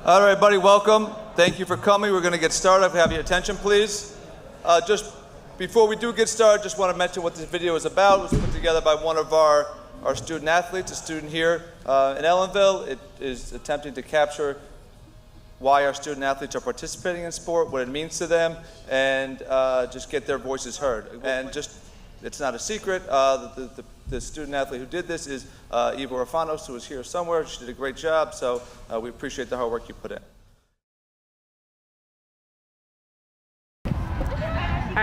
All right, everybody, welcome. Thank you for coming. We're going to get started. If you have your attention, please. Just before we do get started, just want to mention what this video is about. It was put together by one of our student athletes, a student here in Ellenville. It is attempting to capture why our student athletes are participating in sport, what it means to them, and just get their voices heard. And just, it's not a secret, the student athlete who did this is Eva Orfanos, who is here somewhere. She did a great job, so we appreciate the hard work you put in. All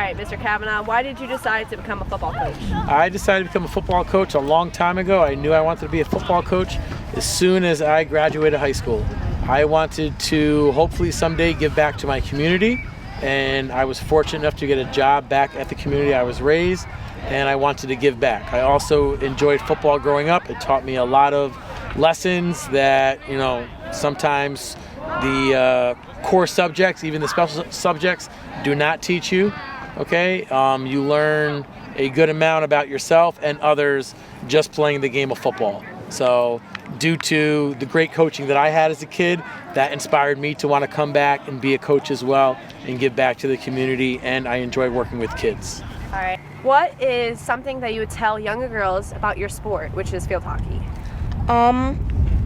right, Mr. Kavanaugh, why did you decide to become a football coach? I decided to become a football coach a long time ago. I knew I wanted to be a football coach as soon as I graduated high school. I wanted to hopefully someday give back to my community, and I was fortunate enough to get a job back at the community I was raised, and I wanted to give back. I also enjoyed football growing up. It taught me a lot of lessons that, you know, sometimes the core subjects, even the special subjects, do not teach you. Okay, you learn a good amount about yourself and others just playing the game of football. So due to the great coaching that I had as a kid, that inspired me to want to come back and be a coach as well and give back to the community, and I enjoy working with kids. All right. What is something that you would tell younger girls about your sport, which is field hockey?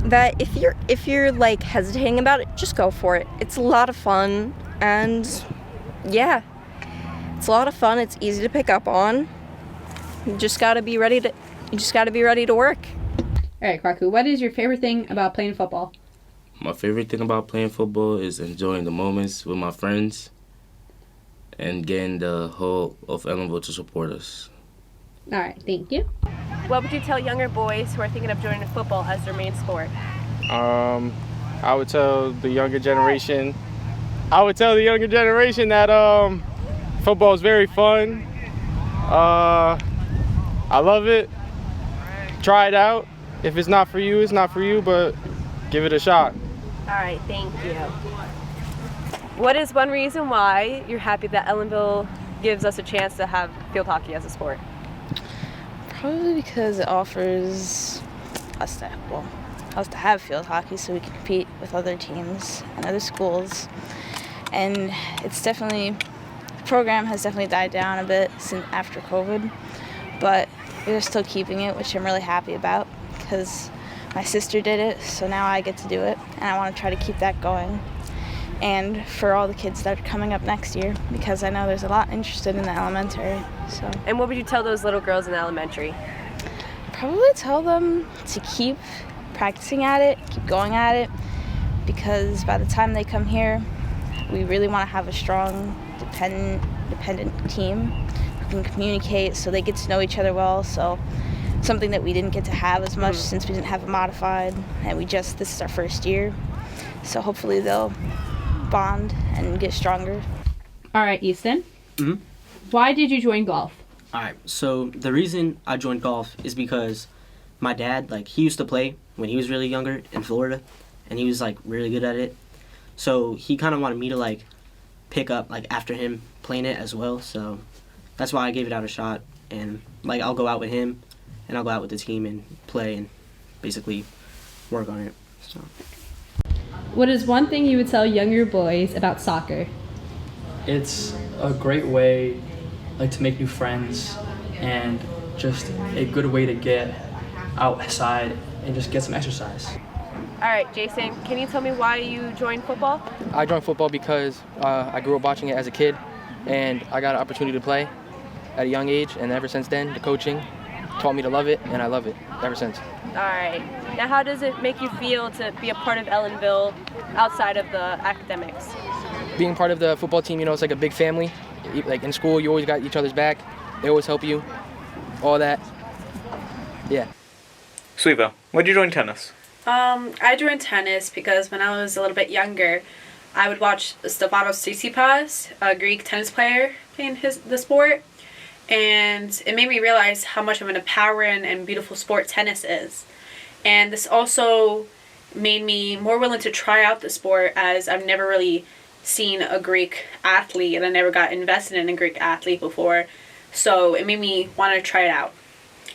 That if you're like hesitating about it, just go for it. It's a lot of fun, and yeah. It's a lot of fun. It's easy to pick up on. You just gotta be ready to work. All right, Kwaku, what is your favorite thing about playing football? My favorite thing about playing football is enjoying the moments with my friends and getting the whole of Ellenville to support us. All right, thank you. What would you tell younger boys who are thinking of joining football as their main sport? I would tell the younger generation that football is very fun. I love it. Try it out. If it's not for you, it's not for you, but give it a shot. All right, thank you. What is one reason why you're happy that Ellenville gives us a chance to have field hockey as a sport? Probably because it offers us to have field hockey so we can compete with other teams and other schools. And it's definitely, the program has definitely died down a bit since after COVID, but we're still keeping it, which I'm really happy about because my sister did it, so now I get to do it, and I want to try to keep that going. And for all the kids that are coming up next year, because I know there's a lot interested in the elementary. So. And what would you tell those little girls in elementary? Probably tell them to keep practicing at it, keep going at it, because by the time they come here, we really want to have a strong, dependent team who can communicate so they get to know each other well. So something that we didn't get to have as much since we didn't have a modified, and this is our first year. So hopefully they'll bond and get stronger. All right, Easton. Why did you join golf? All right, so the reason I joined golf is because my dad, he used to play when he was really younger in Florida, and he was, really good at it. So he kind of wanted me to, pick up, after him playing it as well. So that's why I gave it out a shot. And, I'll go out with him, and I'll go out with the team and play and basically work on it. So. What is one thing you would tell younger boys about soccer? It's a great way to make new friends and just a good way to get outside and just get some exercise. All right, Jason, can you tell me why you joined football? I joined football because I grew up watching it as a kid, and I got an opportunity to play at a young age, and ever since then, the coaching taught me to love it, and I love it ever since. All right. Now, how does it make you feel to be a part of Ellenville outside of the academics? Being part of the football team, it's like a big family. In school, you always got each other's back. They always help you, all that. Yeah. Suiva, why'd you join tennis? I joined tennis because when I was a little bit younger, I would watch Stefanos Tsitsipas, a Greek tennis player, playing the sport, and it made me realize how much of an empowering and beautiful sport tennis is. And this also made me more willing to try out the sport, as I've never really seen a Greek athlete, and I never got invested in a Greek athlete before, so it made me want to try it out.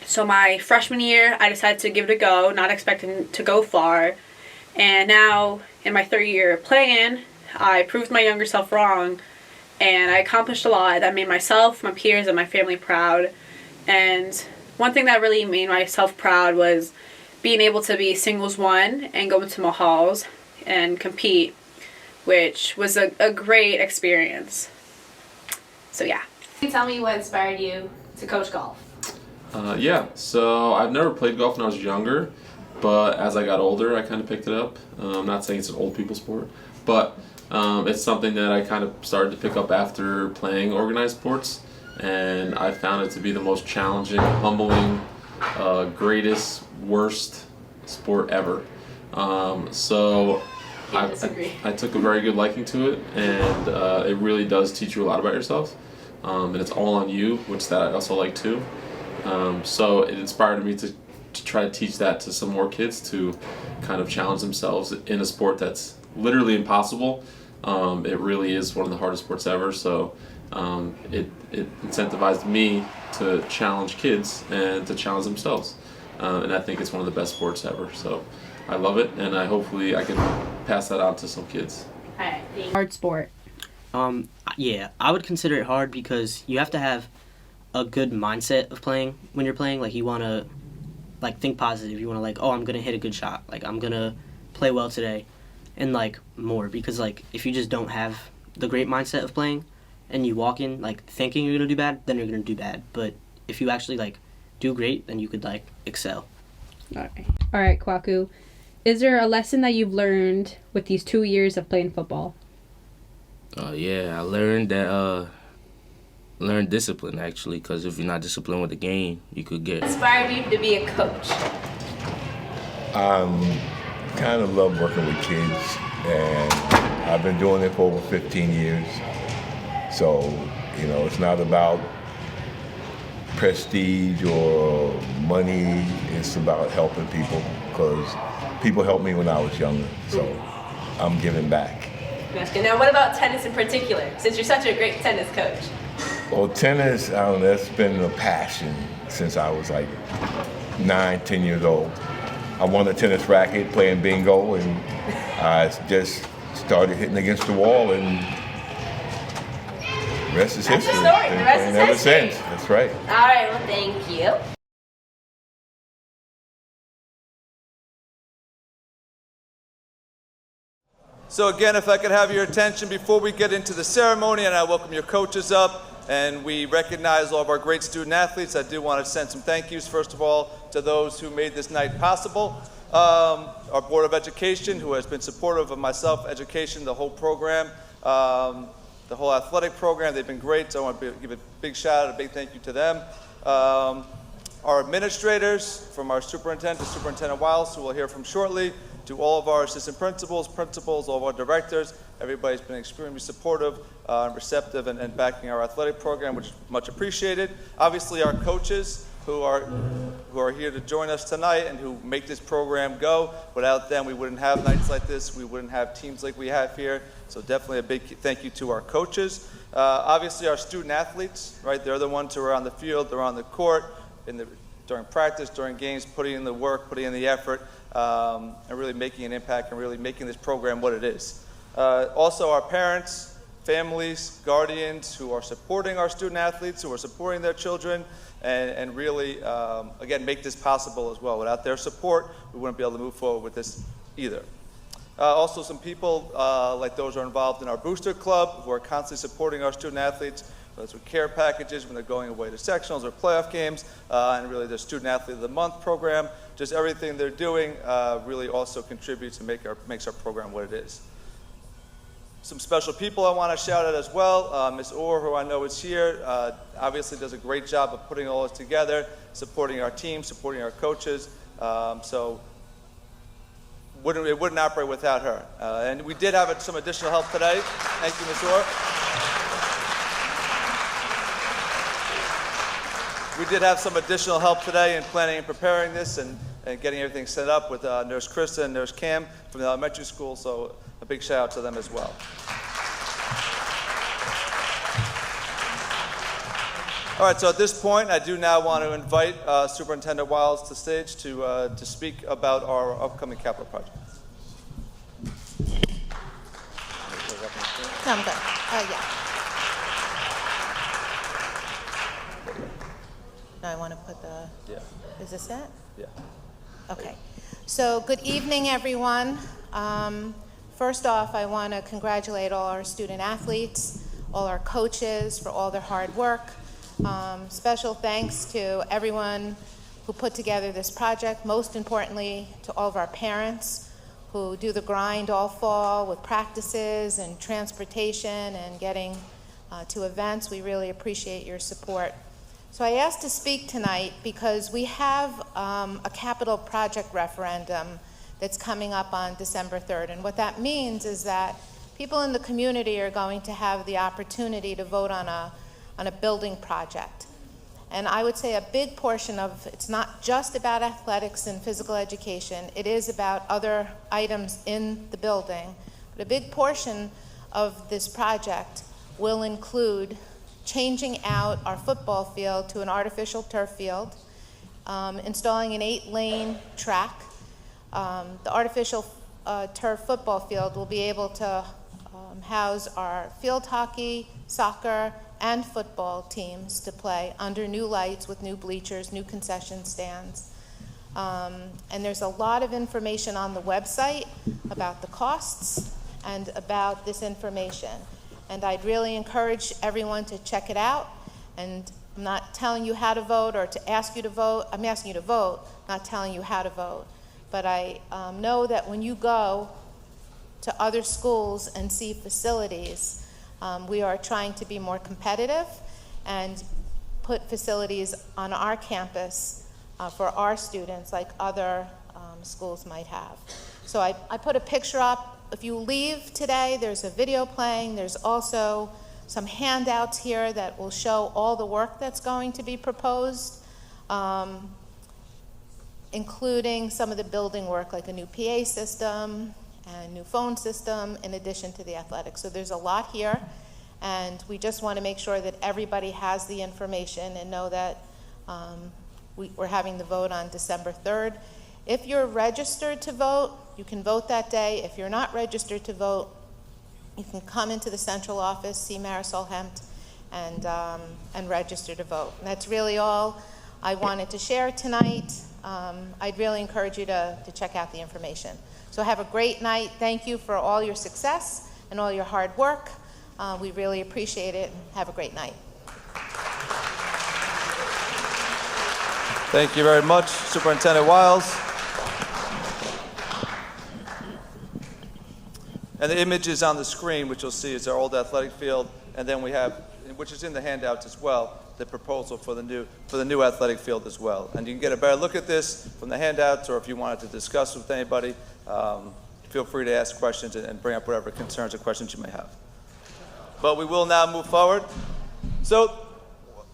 So my freshman year, I decided to give it a go, not expecting to go far. And now in my third year playing, I proved my younger self wrong, and I accomplished a lot that made myself, my peers, and my family proud. And one thing that really made myself proud was being able to be singles one and go into Mahals and compete, which was a great experience. So yeah. Can you tell me what inspired you to coach golf? Yeah, so I've never played golf when I was younger, but as I got older, I kind of picked it up. I'm not saying it's an old people sport, but it's something that I kind of started to pick up after playing organized sports, and I found it to be the most challenging, humbling, greatest, worst sport ever. So I took a very good liking to it, and it really does teach you a lot about yourself, and it's all on you, which that I also like too. So it inspired me to try to teach that to some more kids to kind of challenge themselves in a sport that's literally impossible. It really is one of the hardest sports ever, so it incentivized me to challenge kids and to challenge themselves. And I think it's one of the best sports ever, so I love it, and hopefully I can pass that on to some kids. Hard sport. Yeah, I would consider it hard because you have to have a good mindset of playing when you're playing. Like, you want to think positive. You want to oh, I'm going to hit a good shot. I'm going to play well today. And more, because if you just don't have the great mindset of playing and you walk in thinking you're going to do bad, then you're going to do bad. But if you actually do great, then you could excel. All right, Kwaku. Is there a lesson that you've learned with these 2 years of playing football? Yeah, I learned that learn discipline, actually, because if you're not disciplined with the game, you could get... Inspired you to be a coach? Kind of love working with kids, and I've been doing it for over 15 years. So, it's not about prestige or money. It's about helping people, because people helped me when I was younger, so I'm giving back. Now, what about tennis in particular, since you're such a great tennis coach? Well, tennis, that's been a passion since I was 9, 10 years old. I won a tennis racket playing bingo, and I just started hitting against the wall, and the rest is history. That's the story. The rest is ever history. since. That's right. All right, well, thank you. So again, if I could have your attention before we get into the ceremony, and I welcome your coaches up, and we recognize all of our great student athletes. I do want to send some thank yous, first of all, to those who made this night possible. Our Board of Education, who has been supportive of myself, education, the whole program, the whole athletic program. They've been great, so I want to give a big shout out, a big thank you to them. Our administrators, from our superintendent to Superintendent Wiles, who we'll hear from shortly, to all of our assistant principals, all of our directors. Everybody's been extremely supportive, receptive, and backing our athletic program, which is much appreciated. Obviously, our coaches, who are here to join us tonight and who make this program go. Without them, we wouldn't have nights like this. We wouldn't have teams like we have here. So definitely a big thank you to our coaches. Obviously, our student athletes, right? They're the ones who are on the field, they're on the court, during practice, during games, putting in the work, putting in the effort, and really making an impact and really making this program what it is. Also, our parents, families, guardians who are supporting our student athletes, who are supporting their children, and really, again, make this possible as well. Without their support, we wouldn't be able to move forward with this either. Also, some people like those who are involved in our booster club who are constantly supporting our student athletes, whether it's with care packages when they're going away to sectionals or playoff games, and really the Student Athlete of the Month program. Just everything they're doing really also contributes and makes our program what it is. Some special people I want to shout out as well. Ms. Orr, who I know is here, obviously does a great job of putting all this together, supporting our team, supporting our coaches. So it wouldn't operate without her. And we did have some additional help today. Thank you, Ms. Orr. We did have some additional help today in planning and preparing this and getting everything set up with Nurse Krista and Nurse Cam from the elementary school, so a big shout out to them as well. All right, so at this point, I do now want to invite Superintendent Wiles to stage to speak about our upcoming capital projects. No, I'm good. Yeah. No, I want to put the. Yeah. Is this it? Yeah. Okay. So, good evening, everyone. First off, I want to congratulate all our student athletes, all our coaches for all their hard work. Special thanks to everyone who put together this project, most importantly to all of our parents who do the grind all fall with practices and transportation and getting to events. We really appreciate your support. So I asked to speak tonight because we have a capital project referendum that's coming up on December 3rd. And what that means is that people in the community are going to have the opportunity to vote on a building project. And I would say a big portion of it's not just about athletics and physical education, it is about other items in the building. But a big portion of this project will include changing out our football field to an artificial turf field, installing an 8-lane track. The artificial turf football field will be able to house our field hockey, soccer, and football teams to play under new lights with new bleachers, new concession stands. And there's a lot of information on the website about the costs and about this information. And I'd really encourage everyone to check it out. And I'm not telling you how to vote or to ask you to vote. I'm asking you to vote, not telling you how to vote. But I know that when you go to other schools and see facilities, we are trying to be more competitive and put facilities on our campus for our students like other schools might have. So I put a picture up. If you leave today, there's a video playing. There's also some handouts here that will show all the work that's going to be proposed, including some of the building work like a new PA system and new phone system in addition to the athletics. So there's a lot here, and we just want to make sure that everybody has the information and know that we're having the vote on December 3rd. If you're registered to vote, you can vote that day. If you're not registered to vote, you can come into the central office, see Marisol Hempt, and register to vote. And that's really all I wanted to share tonight. I'd really encourage you to check out the information. So have a great night. Thank you for all your success and all your hard work. We really appreciate it. Have a great night. Thank you very much, Superintendent Wiles. And the image is on the screen, which you'll see is our old athletic field, and then we have, which is in the handouts as well, the proposal for the new athletic field as well. And you can get a better look at this from the handouts, or if you wanted to discuss with anybody, feel free to ask questions and bring up whatever concerns or questions you may have. But we will now move forward. So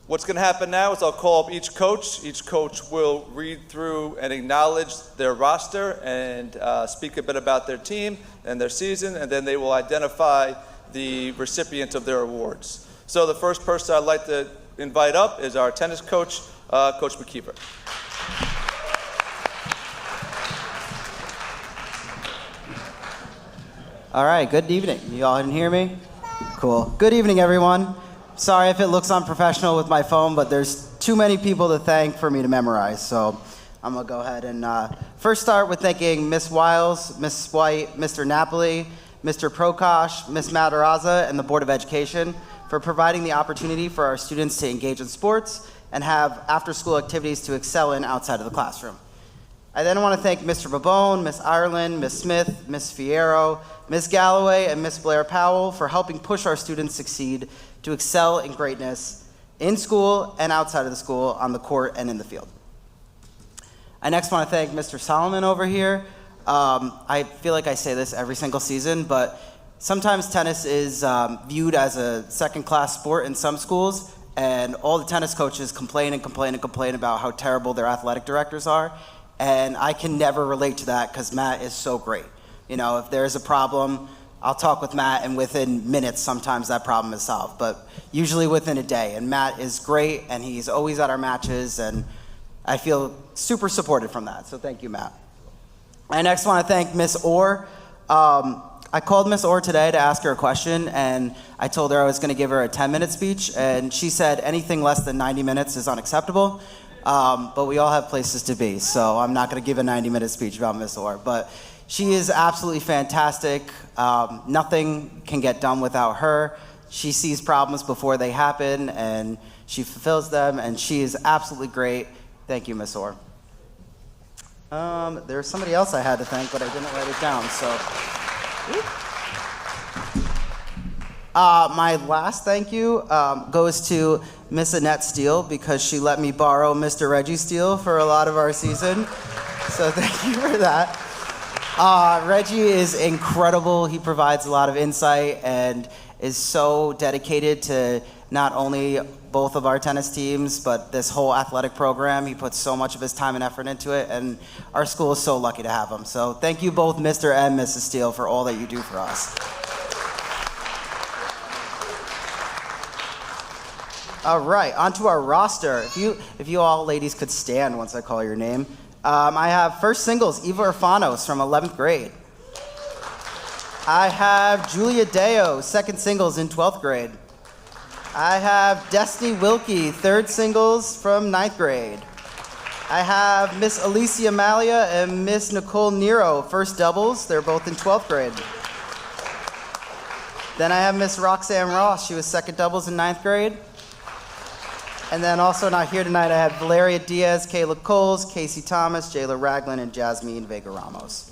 what's going to happen now is I'll call up each coach. Each coach will read through and acknowledge their roster and speak a bit about their team and their season, and then they will identify the recipient of their awards. So the first person I'd like to invite up is our tennis coach, Coach McKeever. All right, good evening. You all can hear me? Cool. Good evening, everyone. Sorry if it looks unprofessional with my phone, but there's too many people to thank for me to memorize, so I'm going to go ahead and first start with thanking Ms. Wiles, Ms. White, Mr. Napoli, Mr. Prokosh, Ms. Matarazza, and the Board of Education for providing the opportunity for our students to engage in sports and have after-school activities to excel in outside of the classroom. I then want to thank Mr. Babone, Ms. Ireland, Ms. Smith, Ms. Fierro, Ms. Galloway, and Ms. Blair Powell for helping push our students succeed to excel in greatness in school and outside of the school, on the court and in the field. I next want to thank Mr. Solomon over here. I feel like I say this every single season, but sometimes tennis is viewed as a second-class sport in some schools, and all the tennis coaches complain and complain and complain about how terrible their athletic directors are, and I can never relate to that because Matt is so great. You know, if there's a problem, I'll talk with Matt, and within minutes, sometimes that problem is solved, but usually within a day. And Matt is great, and he's always at our matches, and I feel super supported from that. So thank you, Matt. I next want to thank Miss Orr. I called Miss Orr today to ask her a question, and I told her I was going to give her a 10-minute speech, and she said anything less than 90 minutes is unacceptable, but we all have places to be, so I'm not going to give a 90-minute speech about Miss Orr. But she is absolutely fantastic. Nothing can get done without her. She sees problems before they happen, and she fulfills them, and she is absolutely great. Thank you, Miss Orr. There's somebody else I had to thank, but I didn't write it down, so... My last thank you goes to Miss Annette Steele because she let me borrow Mr. Reggie Steele for a lot of our season. So thank you for that. Reggie is incredible. He provides a lot of insight and is so dedicated to not only both of our tennis teams, but this whole athletic program. He puts so much of his time and effort into it, and our school is so lucky to have him. So thank you both, Mr. and Mrs. Steele, for all that you do for us. All right, onto our roster. If you all ladies could stand once I call your name. I have first singles, Eva Orfanos from 11th grade. I have Julia Deo, second singles in 12th grade. I have Destiny Wilkie, third singles from 9th grade. I have Miss Alicia Malia and Miss Nicole Nero, first doubles. They're both in 12th grade. Then I have Miss Roxanne Ross. She was second doubles in 9th grade. And then also not here tonight, I have Valeria Diaz, Kayla Coles, Casey Thomas, Jayla Ragland, and Jasmine Vega Ramos.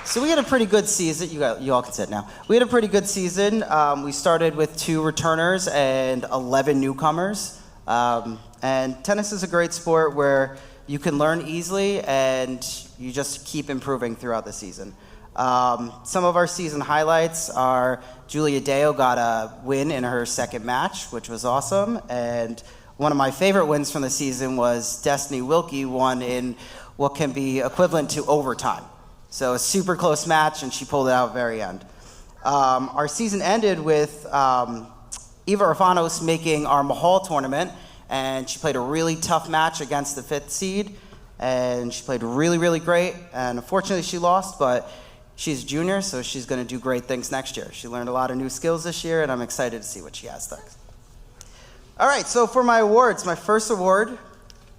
So we had a pretty good season. You all can sit now. We had a pretty good season. We started with 2 returners and 11 newcomers. And tennis is a great sport where you can learn easily and you just keep improving throughout the season. Some of our season highlights are Julia Deo got a win in her second match, which was awesome. And one of my favorite wins from the season was Destiny Wilkie won in what can be equivalent to overtime. So a super close match, and she pulled it out at the very end. Our season ended with Eva Orfanos making our Mahal tournament, and she played a really tough match against the 5th seed, and she played really, really great. And unfortunately, she lost, but she's a junior, so she's going to do great things next year. She learned a lot of new skills this year, and I'm excited to see what she has next. All right, so for my awards, my first award,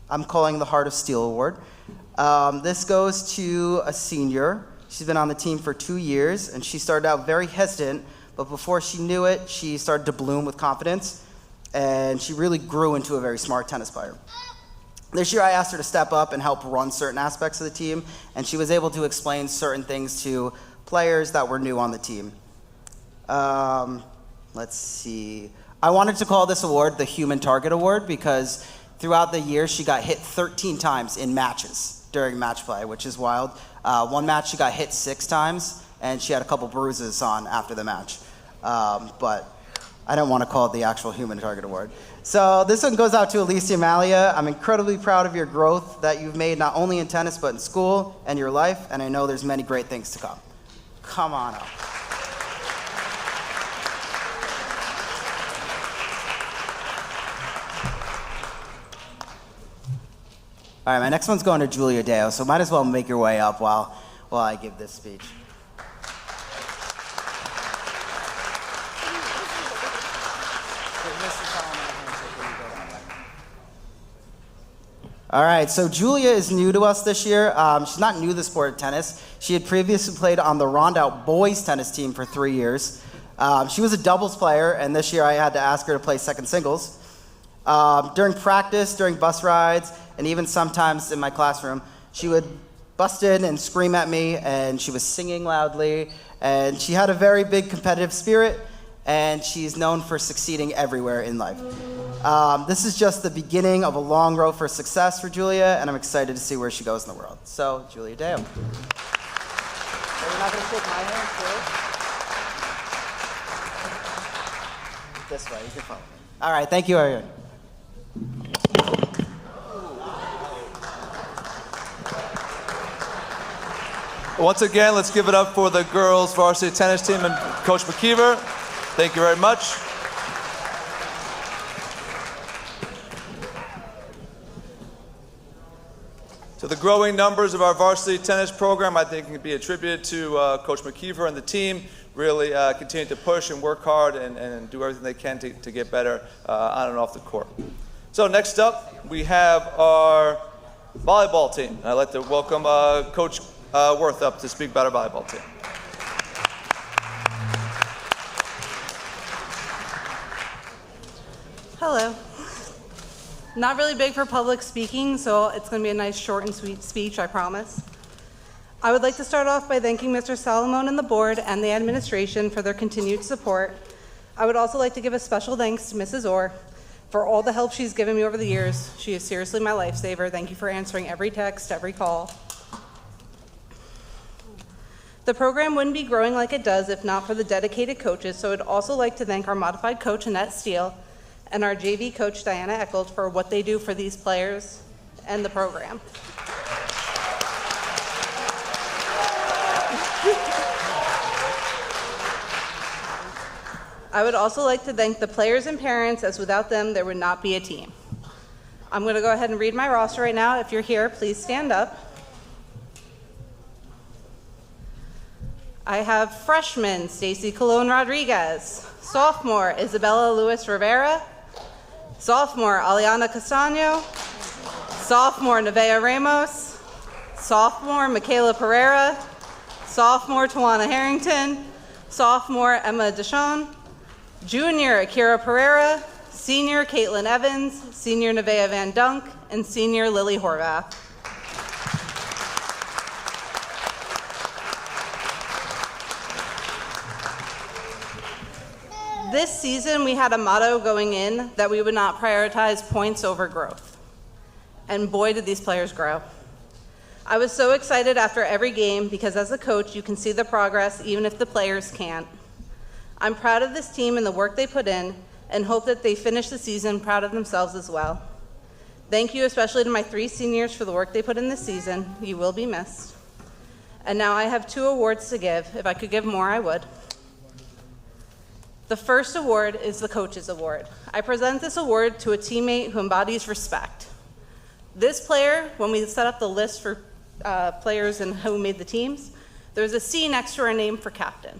I'm calling the Heart of Steel Award. This goes to a senior. She's been on the team for 2 years, and she started out very hesitant, but before she knew it, she started to bloom with confidence, and she really grew into a very smart tennis player. This year, I asked her to step up and help run certain aspects of the team, and she was able to explain certain things to players that were new on the team. Let's see. I wanted to call this award the Human Target Award because throughout the year, she got hit 13 times in matches during match play, which is wild. One match, she got hit 6 times, and she had a couple bruises on after the match. But I don't want to call it the actual Human Target Award. So this one goes out to Alicia Malia. I'm incredibly proud of your growth that you've made not only in tennis, but in school and your life, and I know there's many great things to come. Come on up. All right, my next one's going to Julia Deo, so might as well make your way up while I give this speech. All right, so Julia is new to us this year. She's not new to the sport of tennis. She had previously played on the Rondout boys tennis team for 3 years. She was a doubles player, and this year I had to ask her to play second singles. During practice, during bus rides, and even sometimes in my classroom, she would bust in and scream at me, and she was singing loudly, and she had a very big competitive spirit, and she's known for succeeding everywhere in life. This is just the beginning of a long road for success for Julia, and I'm excited to see where she goes in the world. So, Julia Deo. You're not going to shake my hand, too? This way, you can follow me. All right, thank you, Ariane. Once again, let's give it up for the girls varsity tennis team and Coach McKeever. Thank you very much. So the growing numbers of our varsity tennis program, I think, can be attributed to Coach McKeever and the team really continue to push and work hard and do everything they can to get better on and off the court. So next up, we have our volleyball team. I'd like to welcome Coach Worth up to speak about our volleyball team. Hello. Not really big for public speaking, so it's going to be a nice short and sweet speech, I promise. I would like to start off by thanking Mr. Salomon and the board and the administration for their continued support. I would also like to give a special thanks to Mrs. Orr for all the help she's given me over the years. She is seriously my lifesaver. Thank you for answering every text, every call. The program wouldn't be growing like it does if not for the dedicated coaches, so I'd also like to thank our modified coach, Annette Steele, and our JV coach, Diana Eccles, for what they do for these players and the program. I would also like to thank the players and parents, as without them, there would not be a team. I'm going to go ahead and read my roster right now. If you're here, please stand up. I have freshman Stacy Colon Rodriguez, sophomore Isabella Luis Rivera, sophomore Aliana Castano, sophomore Nevea Ramos, sophomore Michaela Pereira, sophomore Tawana Harrington, sophomore Emma Deschon, junior Akira Pereira, senior Caitlin Evans, senior Nevea Van Dunk, and senior Lily Horvath. This season, we had a motto going in that we would not prioritize points over growth. And boy, did these players grow. I was so excited after every game because as a coach, you can see the progress even if the players can't. I'm proud of this team and the work they put in and hope that they finish the season proud of themselves as well. Thank you especially to my 3 seniors for the work they put in this season. You will be missed. And now I have 2 awards to give. If I could give more, I would. The first award is the Coach's Award. I present this award to a teammate who embodies respect. This player, when we set up the list for players and who made the teams, there was a C next to her name for captain.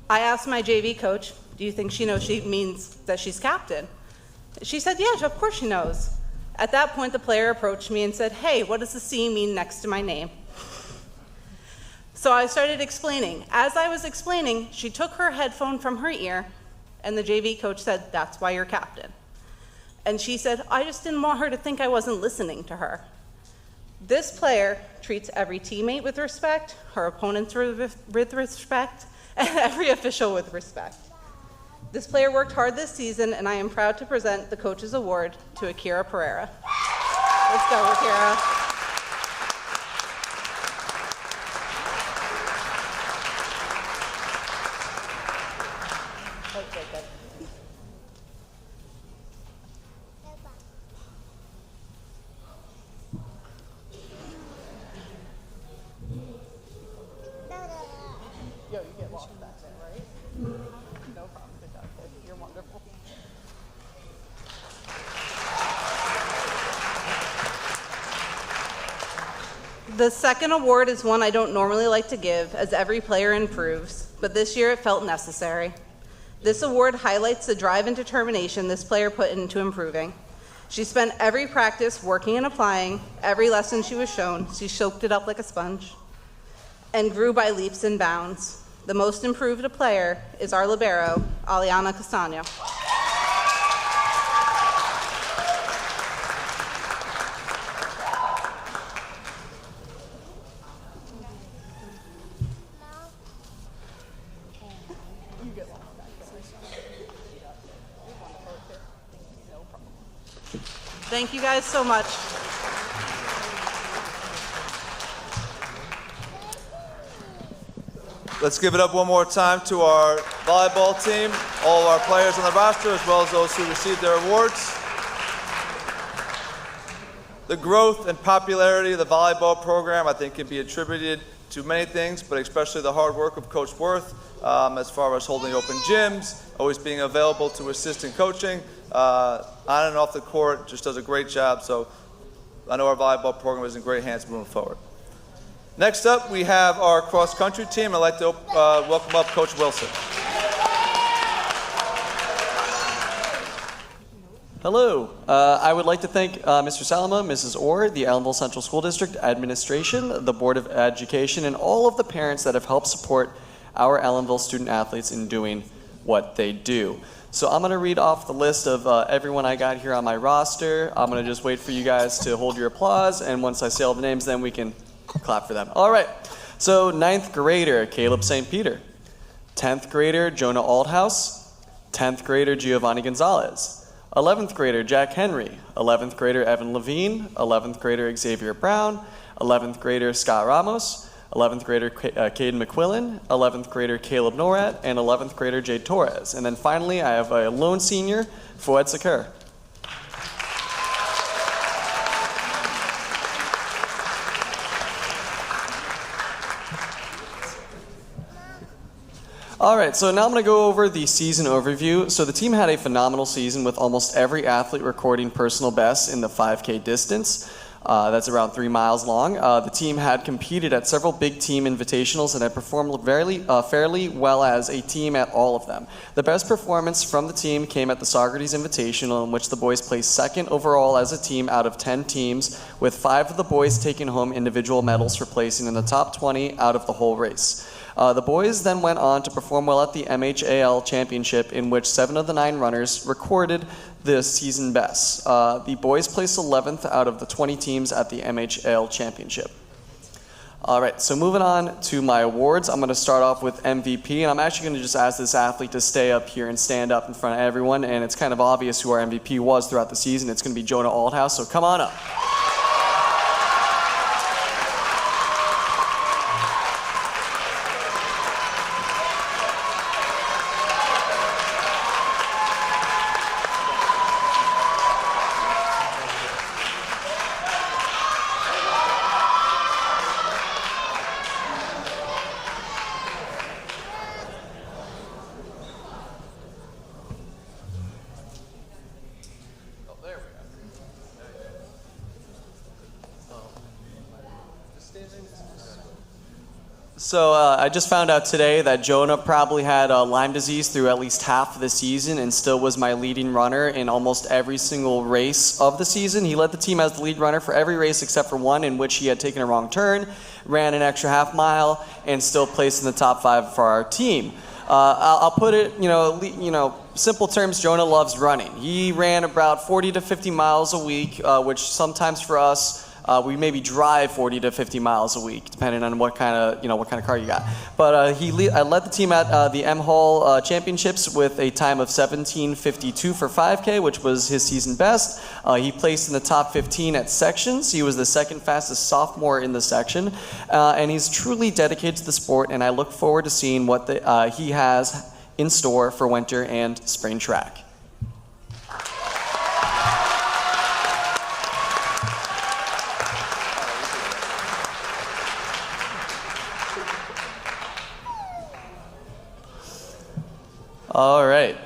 I asked my JV coach, do you think she knows she means that she's captain? She said, yeah, of course she knows. At that point, the player approached me and said, hey, what does the C mean next to my name? So I started explaining. As I was explaining, she took her headphone from her ear, and the JV coach said, that's why you're captain. And she said, I just didn't want her to think I wasn't listening to her. This player treats every teammate with respect, her opponents with respect, and every official with respect. This player worked hard this season, and I am proud to present the Coach's Award to Akira Pereira. Let's go, Akira. Yo, you get lost back there, right? No problem, good job, kid. You're wonderful. The second award is one I don't normally like to give, as every player improves, but this year it felt necessary. This award highlights the drive and determination this player put into improving. She spent every practice working and applying, every lesson she was shown, she soaked it up like a sponge, and grew by leaps and bounds. The most improved player is our libero, Aliana Castano. Thank you guys so much. Let's give it up one more time to our volleyball team, all of our players on the roster, as well as those who received their awards. The growth and popularity of the volleyball program, I think, can be attributed to many things, but especially the hard work of Coach Worth, as far as holding open gyms, always being available to assist in coaching, on and off the court, just does a great job. So I know our volleyball program is in great hands moving forward. Next up, we have our cross-country team. I'd like to welcome up Coach Wilson. Hello. I would like to thank Mr. Salama, Mrs. Orr, the Ellenville Central School District Administration, the Board of Education, and all of the parents that have helped support our Ellenville student athletes in doing what they do. So I'm going to read off the list of everyone I got here on my roster. I'm going to just wait for you guys to hold your applause, and once I say all the names, then we can clap for them. All right. So 9th grader, Caleb St. Peter. 10th grader, Jonah Aldhouse. 10th grader, Giovanni Gonzalez. 11th grader, Jack Henry. 11th grader, Evan Levine. 11th grader, Xavier Brown. 11th grader, Scott Ramos. 11th grader, Caden McQuillan. 11th grader, Caleb Norat. And 11th grader, Jade Torres. And then finally, I have a lone senior, Fouad Sakir. All right, so now I'm going to go over the season overview. So the team had a phenomenal season with almost every athlete recording personal bests in the 5K distance. That's around 3 miles long. The team had competed at several big team invitationals and had performed fairly well as a team at all of them. The best performance from the team came at the Socrates Invitational, in which the boys placed second overall as a team out of 10 teams, with 5 of the boys taking home individual medals for placing in the top 20 out of the whole race. The boys then went on to perform well at the MHAL Championship, in which 7 of the 9 runners recorded the season bests. The boys placed 11th out of the 20 teams at the MHAL Championship. All right, so moving on to my awards, I'm going to start off with MVP, and I'm actually going to just ask this athlete to stay up here and stand up in front of everyone, and it's kind of obvious who our MVP was throughout the season. It's going to be Jonah Aldhouse, so come on up. So I just found out today that Jonah probably had Lyme disease through at least half of the season and still was my leading runner in almost every single race of the season. He led the team as the lead runner for every race except for one in which he had taken a wrong turn, ran an extra half mile, and still placed in the top 5 for our team. I'll put it, simple terms, Jonah loves running. He ran about 40 to 50 miles a week, which sometimes for us, we maybe drive 40 to 50 miles a week, depending on what kind of car you got. But I led the team at the M Hall Championships with a time of 17:52 for 5K, which was his season best. He placed in the top 15 at sections. He was the second fastest sophomore in the section, and he's truly dedicated to the sport. And I look forward to seeing what he has in store for winter and spring track. All right.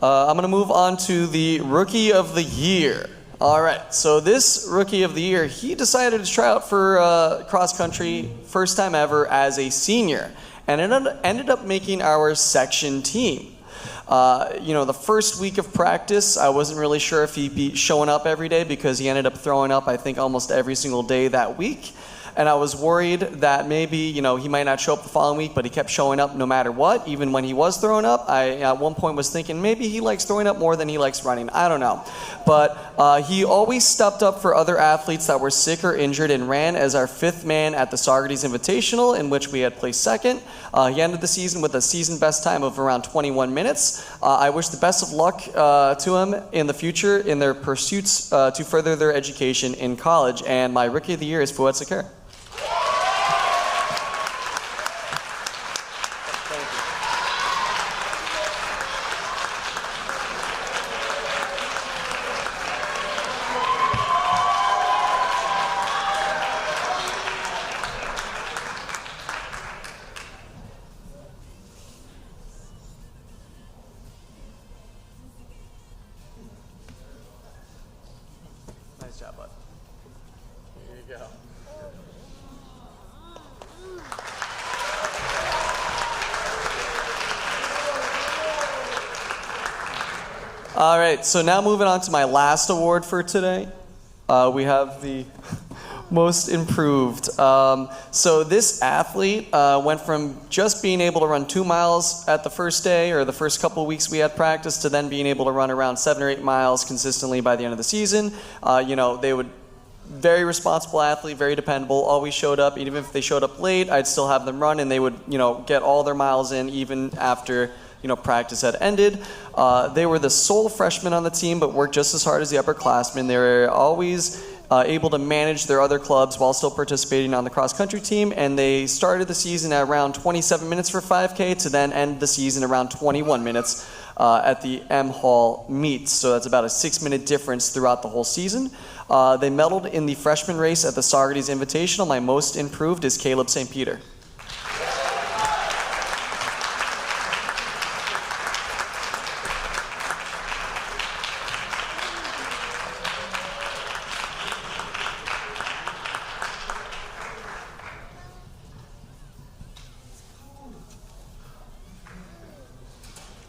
I'm going to move on to the Rookie of the Year. All right. So this Rookie of the Year, he decided to try out for cross country, first time ever as a senior, and ended up making our section team. The first week of practice, I wasn't really sure if he'd be showing up every day because he ended up throwing up, I think, almost every single day that week. And I was worried that maybe, he might not show up the following week, but he kept showing up no matter what, even when he was throwing up. I, at one point, was thinking maybe he likes throwing up more than he likes running. I don't know. But he always stepped up for other athletes that were sick or injured and ran as our 5th man at the Socrates Invitational, in which we had placed second. He ended the season with a season best time of around 21 minutes. I wish the best of luck to him in the future in their pursuits to further their education in college. And my Rookie of the Year is Fouad Sakir. Nice job, bud. go. All right, so now moving on to my last award for today. We have the most improved. So this athlete went from just being able to run 2 miles at the first day or the first couple of weeks we had practice to then being able to run around 7 or 8 miles consistently by the end of the season. They would very responsible athlete, very dependable, always showed up. Even if they showed up late, I'd still have them run, and they would, get all their miles in even after, practice had ended. They were the sole freshman on the team, but worked just as hard as the upperclassmen. They were always able to manage their other clubs while still participating on the cross-country team, and they started the season at around 27 minutes for 5K to then end the season around 21 minutes at the M Hall meets. So that's about a 6-minute difference throughout the whole season. They medaled in the freshman race at the Saugerties Invitational. My most improved is Caleb St. Peter.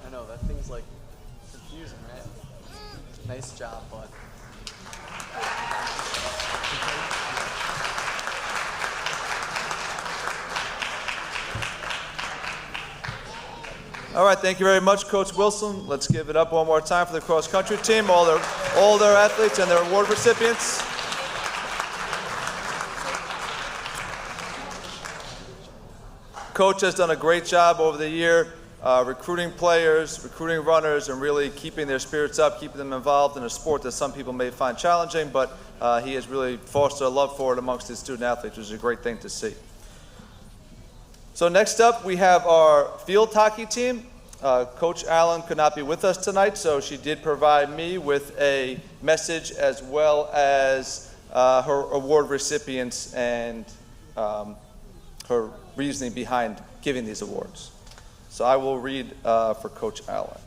I know, that thing's like confusing, right? Nice job, bud. All right, thank you very much, Coach Wilson. Let's give it up one more time for the cross-country team, all their athletes and their award recipients. Coach has done a great job over the year recruiting players, recruiting runners, and really keeping their spirits up, keeping them involved in a sport that some people may find challenging, but he has really fostered a love for it amongst his student athletes, which is a great thing to see. So next up, we have our field hockey team. Coach Allen could not be with us tonight, so she did provide me with a message as well as her award recipients and her reasoning behind giving these awards. So I will read for Coach Allen.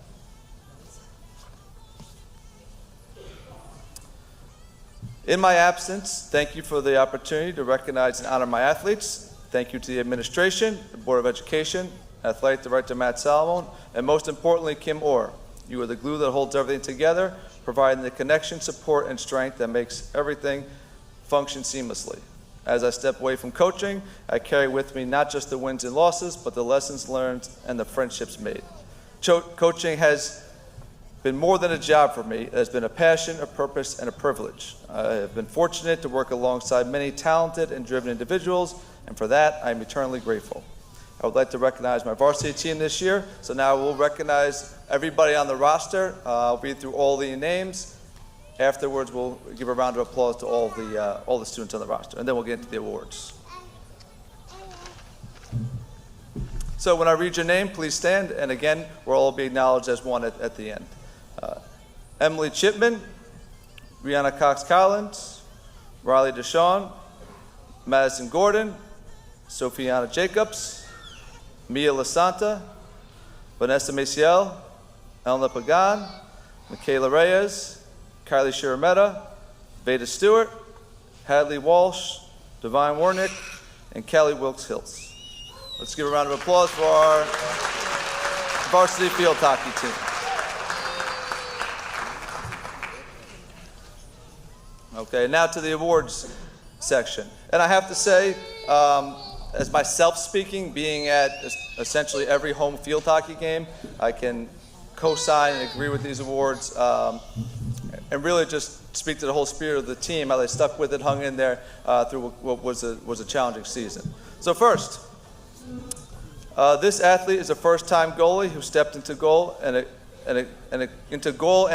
In my absence, thank you for the opportunity to recognize and honor my athletes. Thank you to the administration, the Board of Education, Athletic Director Matt Salomon, and most importantly, Kim Orr. You are the glue that holds everything together, providing the connection, support, and strength that makes everything function seamlessly. As I step away from coaching, I carry with me not just the wins and losses, but the lessons learned and the friendships made. Coaching has been more than a job for me. It has been a passion, a purpose, and a privilege. I have been fortunate to work alongside many talented and driven individuals, and for that, I am eternally grateful. I would like to recognize my varsity team this year, so now we'll recognize everybody on the roster. I'll read through all the names. Afterwards, we'll give a round of applause to all the students on the roster, and then we'll get into the awards. So when I read your name, please stand, and again, we'll all be acknowledged as one at the end. Emily Chipman, Rihanna Cox-Collins, Riley Deshawn, Madison Gordon, Sophiana Jacobs, Mia Lasanta, Vanessa Maciel, Elna Pagan, Michaela Reyes, Kylie Shirameta, Veda Stewart, Hadley Walsh, Divine Warnick, and Kelly Wilkes-Hills. Let's give a round of applause for our varsity field hockey team. Okay, now to the awards section. And I have to say, as myself speaking, being at essentially every home field hockey game, I can co-sign and agree with these awards and really just speak to the whole spirit of the team, how they stuck with it, hung in there through what was a challenging season. So first, this athlete is a first-time goalie who stepped into goal and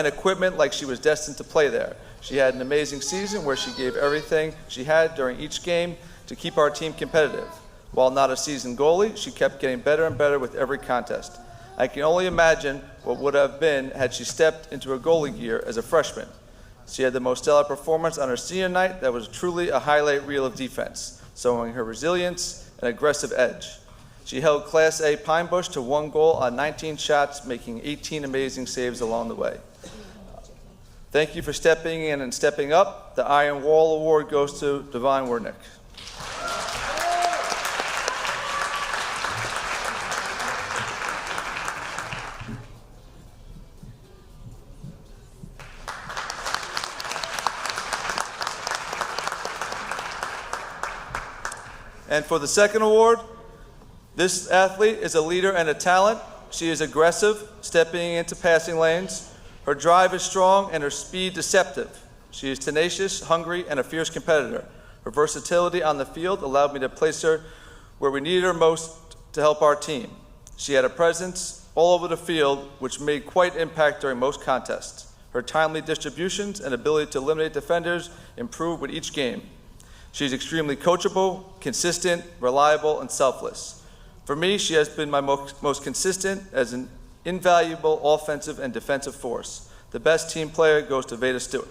equipment like she was destined to play there. She had an amazing season where she gave everything she had during each game to keep our team competitive. While not a seasoned goalie, she kept getting better and better with every contest. I can only imagine what would have been had she stepped into her goalie gear as a freshman. She had the most stellar performance on her senior night that was truly a highlight reel of defense, showing her resilience and aggressive edge. She held Class A Pine Bush to 1 goal on 19 shots, making 18 amazing saves along the way. Thank you for stepping in and stepping up. The Iron Wall Award goes to Divine Wernick. And for the second award, this athlete is a leader and a talent. She is aggressive, stepping into passing lanes. Her drive is strong and her speed deceptive. She is tenacious, hungry, and a fierce competitor. Her versatility on the field allowed me to place her where we needed her most to help our team. She had a presence all over the field, which made quite impact during most contests. Her timely distributions and ability to eliminate defenders improved with each game. She's extremely coachable, consistent, reliable, and selfless. For me, she has been my most consistent as an invaluable offensive and defensive force. The best team player goes to Veda Stewart.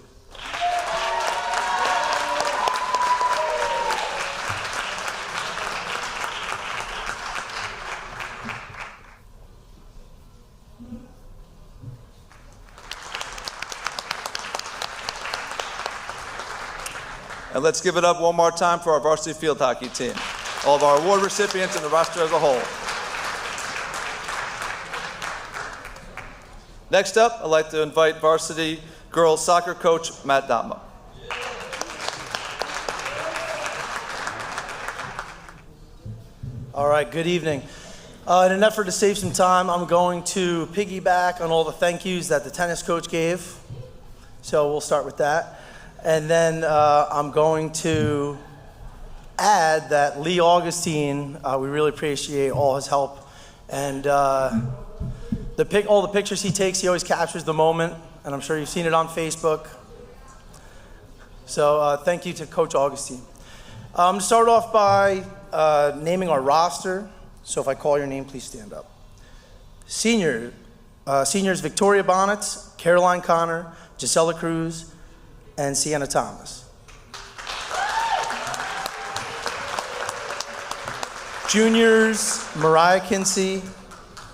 And let's give it up one more time for our varsity field hockey team, all of our award recipients and the roster as a whole. Next up, I'd like to invite varsity girls soccer coach Matt Dama. All right, good evening. In an effort to save some time, I'm going to piggyback on all the thank yous that the tennis coach gave. So we'll start with that. And then I'm going to add that Lee Augustine, we really appreciate all his help. And all the pictures he takes, he always captures the moment. And I'm sure you've seen it on Facebook. So thank you to Coach Augustine. I'm going to start off by naming our roster. So if I call your name, please stand up. Seniors, Victoria Bonnets, Caroline Connor, Gisela Cruz, and Sienna Thomas. Juniors, Mariah Kinsey,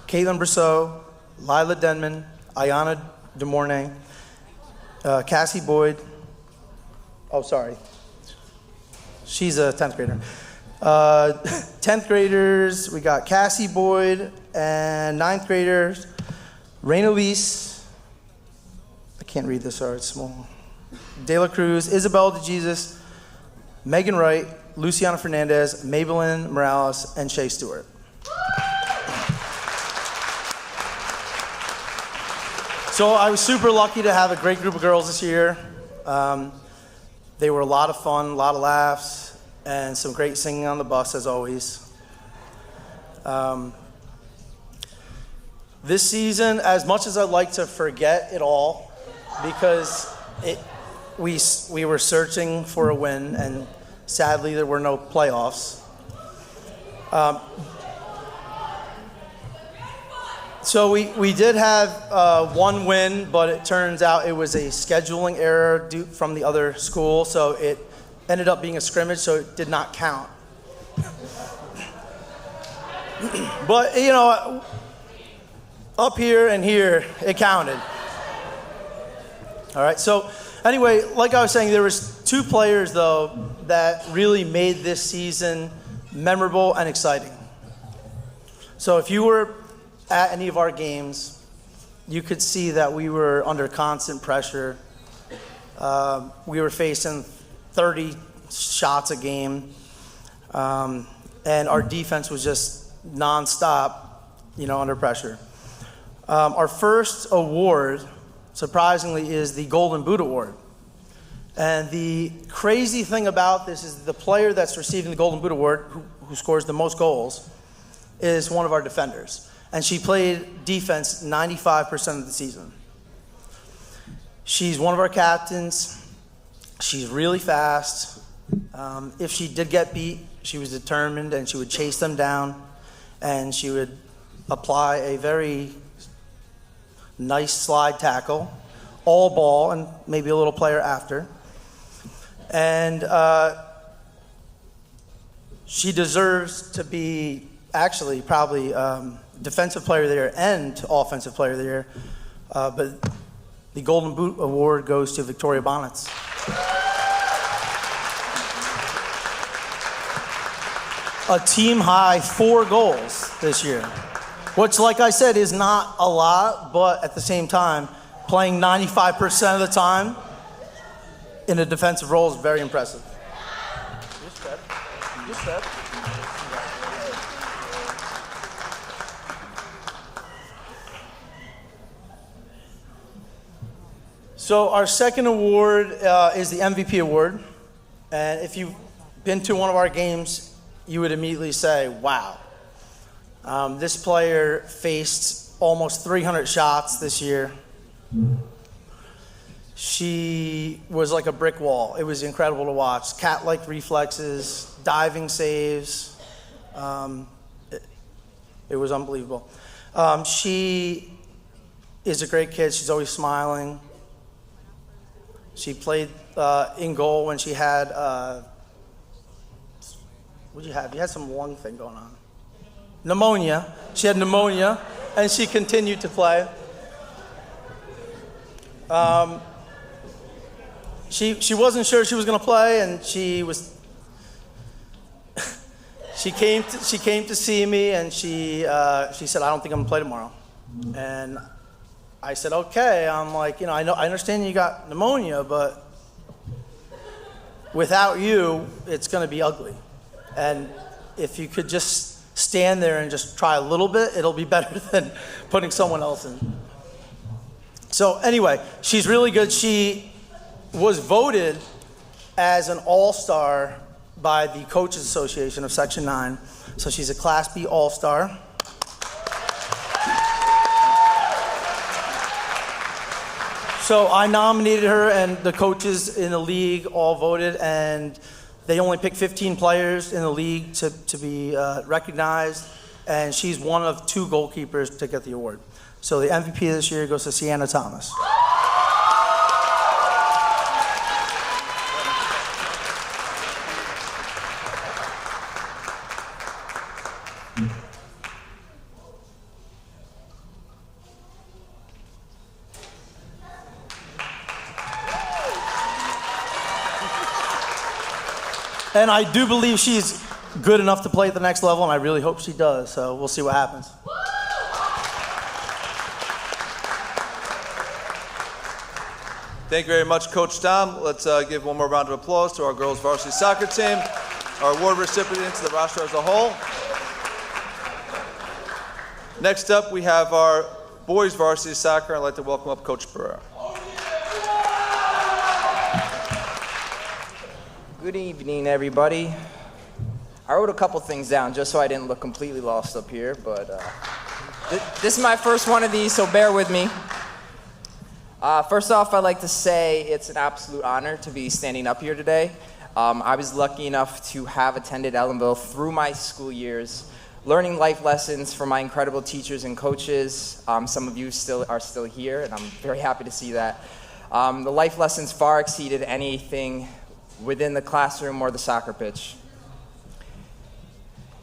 Caitlin Brousseau, Lila Denman, Ayana DeMornay, Cassie Boyd. Oh, sorry. She's a 10th grader. 10th graders, we got Cassie Boyd, and 9th graders, Raina Luis. I can't read this, sorry, it's small. De La Cruz, Isabel DeJesus, Megan Wright, Luciana Fernandez, Maybelline Morales, and Shay Stewart. So I was super lucky to have a great group of girls this year. They were a lot of fun, a lot of laughs, and some great singing on the bus, as always. This season, as much as I'd like to forget it all, because we were searching for a win, and sadly there were no playoffs. So we did have one win, but it turns out it was a scheduling error from the other school, so it ended up being a scrimmage, so it did not count. But, you know, up here and here, it counted. All right, so anyway, like I was saying, there was two players, though, that really made this season memorable and exciting. So if you were at any of our games, you could see that we were under constant pressure. We were facing 30 shots a game, and our defense was just nonstop, under pressure. Our first award, surprisingly, is the Golden Boot Award. And the crazy thing about this is the player that's receiving the Golden Boot Award, who scores the most goals, is one of our defenders. And she played defense 95% of the season. She's one of our captains. She's really fast. If she did get beat, she was determined, and she would chase them down, and she would apply a very nice slide tackle, all ball, and maybe a little player after. And she deserves to be actually probably defensive player of the year and offensive player of the year. But The Golden Boot Award goes to Victoria Bonnets. A team high 4 goals this year, which, like I said, is not a lot, but at the same time, playing 95% of the time in a defensive role is very impressive. Good step. So our second award is the MVP award. And if you've been to one of our games, you would immediately say, wow. This player faced almost 300 shots this year. She was like a brick wall. It was incredible to watch. Cat-like reflexes, diving saves. It was unbelievable. She is a great kid. She's always smiling. She played in goal when she had, what'd you have? You had some lung thing going on. Pneumonia. She had pneumonia, and she continued to play. She wasn't sure she was going to play, and she came to see me, and she said, I don't think I'm going to play tomorrow. And I said, okay. I'm like, I understand you got pneumonia, but without you, it's going to be ugly. And if you could just stand there and just try a little bit, it'll be better than putting someone else in. So anyway, she's really good. She was voted as an all-star by the Coaches Association of Section 9. So she's a Class B all-star. So I nominated her, and the coaches in the league all voted, and they only picked 15 players in the league to be recognized, and she's one of 2 goalkeepers to get the award. So the MVP this year goes to Sienna Thomas. And I do believe she's good enough to play at the next level, and I really hope she does. So we'll see what happens. Thank you very much, Coach Tom. Let's give one more round of applause to our girls varsity soccer team, our award recipients, the roster as a whole. Next up, we have our boys varsity soccer. I'd like to welcome up Coach Barrera. Good evening, everybody. I wrote a couple things down just so I didn't look completely lost up here, but this is my first one of these, so bear with me. First off, I'd like to say it's an absolute honor to be standing up here today. I was lucky enough to have attended Ellenville through my school years, learning life lessons from my incredible teachers and coaches. Some of you are still here, and I'm very happy to see that. The life lessons far exceeded anything within the classroom or the soccer pitch.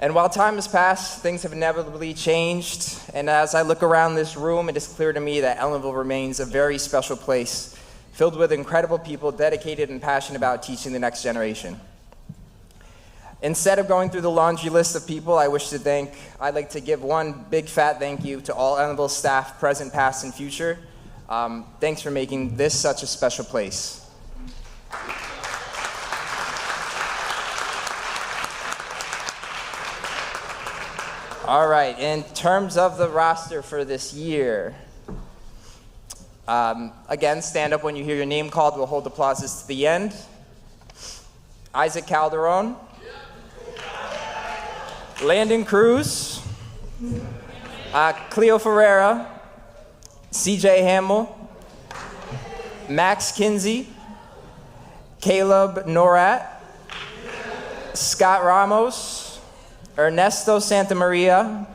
And while time has passed, things have inevitably changed, and as I look around this room, it is clear to me that Ellenville remains a very special place, filled with incredible people dedicated and passionate about teaching the next generation. Instead of going through the laundry list of people I'd like to give one big fat thank you to all Ellenville staff, present, past, and future. Thanks for making this such a special place. All right, in terms of the roster for this year, again, stand up when you hear your name called. We'll hold applauses to the end. Isaac Calderon, Landon Cruz, Cleo Ferreira, CJ Hamill, Max Kinsey, Caleb Norat, Scott Ramos, Ernesto Santamaria,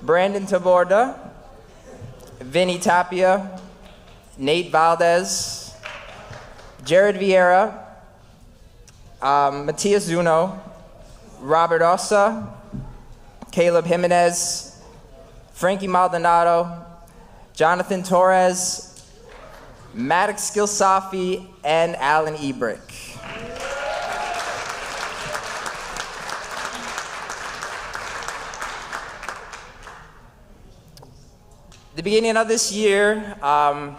Brandon Taborda, Vinny Tapia, Nate Valdez, Jared Vieira, Matias Zuno, Robert Ossa, Caleb Jimenez, Frankie Maldonado, Jonathan Torres, Maddox Skilsafi, and Alan Ebrick. The beginning of this year, I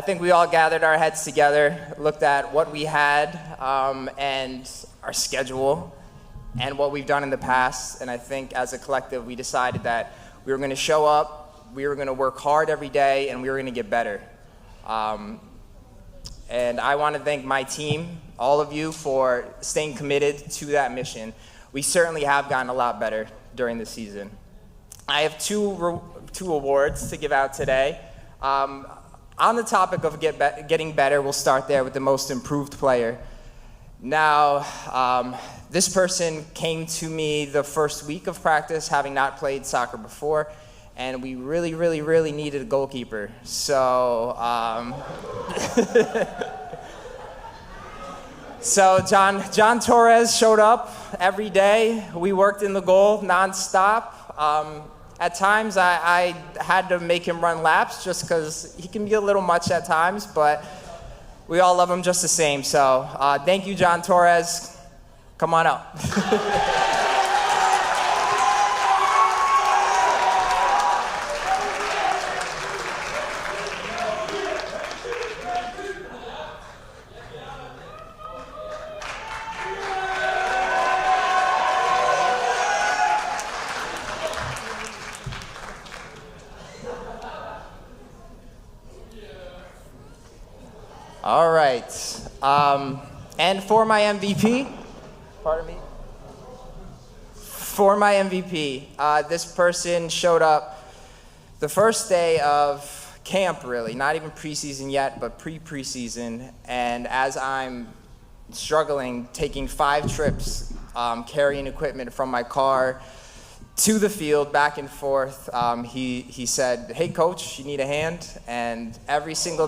think we all gathered our heads together, looked at what we had and our schedule and what we've done in the past. And I think as a collective, we decided that we were going to show up, we were going to work hard every day, and we were going to get better. And I want to thank my team, all of you, for staying committed to that mission. We certainly have gotten a lot better during the season. I have two awards to give out today. On the topic of getting better, we'll start there with the most improved player. Now, this person came to me the first week of practice, having not played soccer before, and we really, really, really needed a goalkeeper. So, so John Torres showed up every day. We worked in the goal nonstop. At times, I had to make him run laps just because he can be a little much at times, but we all love him just the same. So thank you, John Torres. Come on up. All right. And for my MVP, pardon me. For my MVP, this person showed up the first day of camp, really, not even preseason yet, but pre-preseason. And as I'm struggling, taking 5 trips, carrying equipment from my car to the field, back and forth, he said, "Hey, coach, you need a hand?" And every single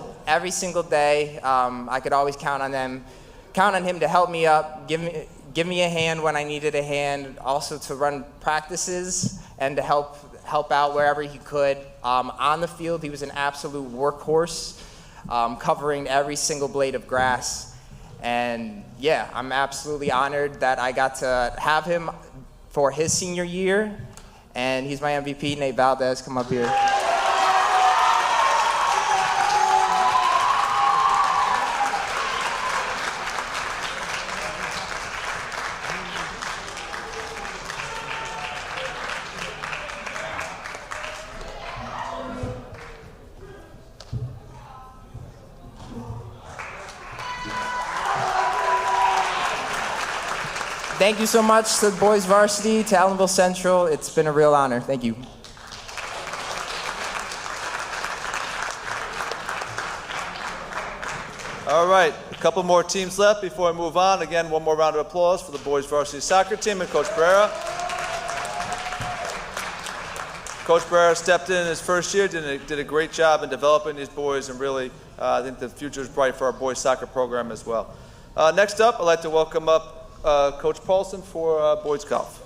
day, I could always count on him to help me up, give me a hand when I needed a hand, also to run practices and to help out wherever he could. On the field, he was an absolute workhorse, covering every single blade of grass. And yeah, I'm absolutely honored that I got to have him for his senior year, and he's my MVP. Nate Valdez, come up here. Thank you so much to the boys varsity, to Ellenville Central. It's been a real honor. Thank you. All right, a couple more teams left before I move on. Again, one more round of applause for the boys varsity soccer team and Coach Barrera. Coach Barrera stepped in his first year, did a great job in developing these boys, and really, I think the future is bright for our boys soccer program as well. Next up, I'd like to welcome up Coach Paulson for boys golf.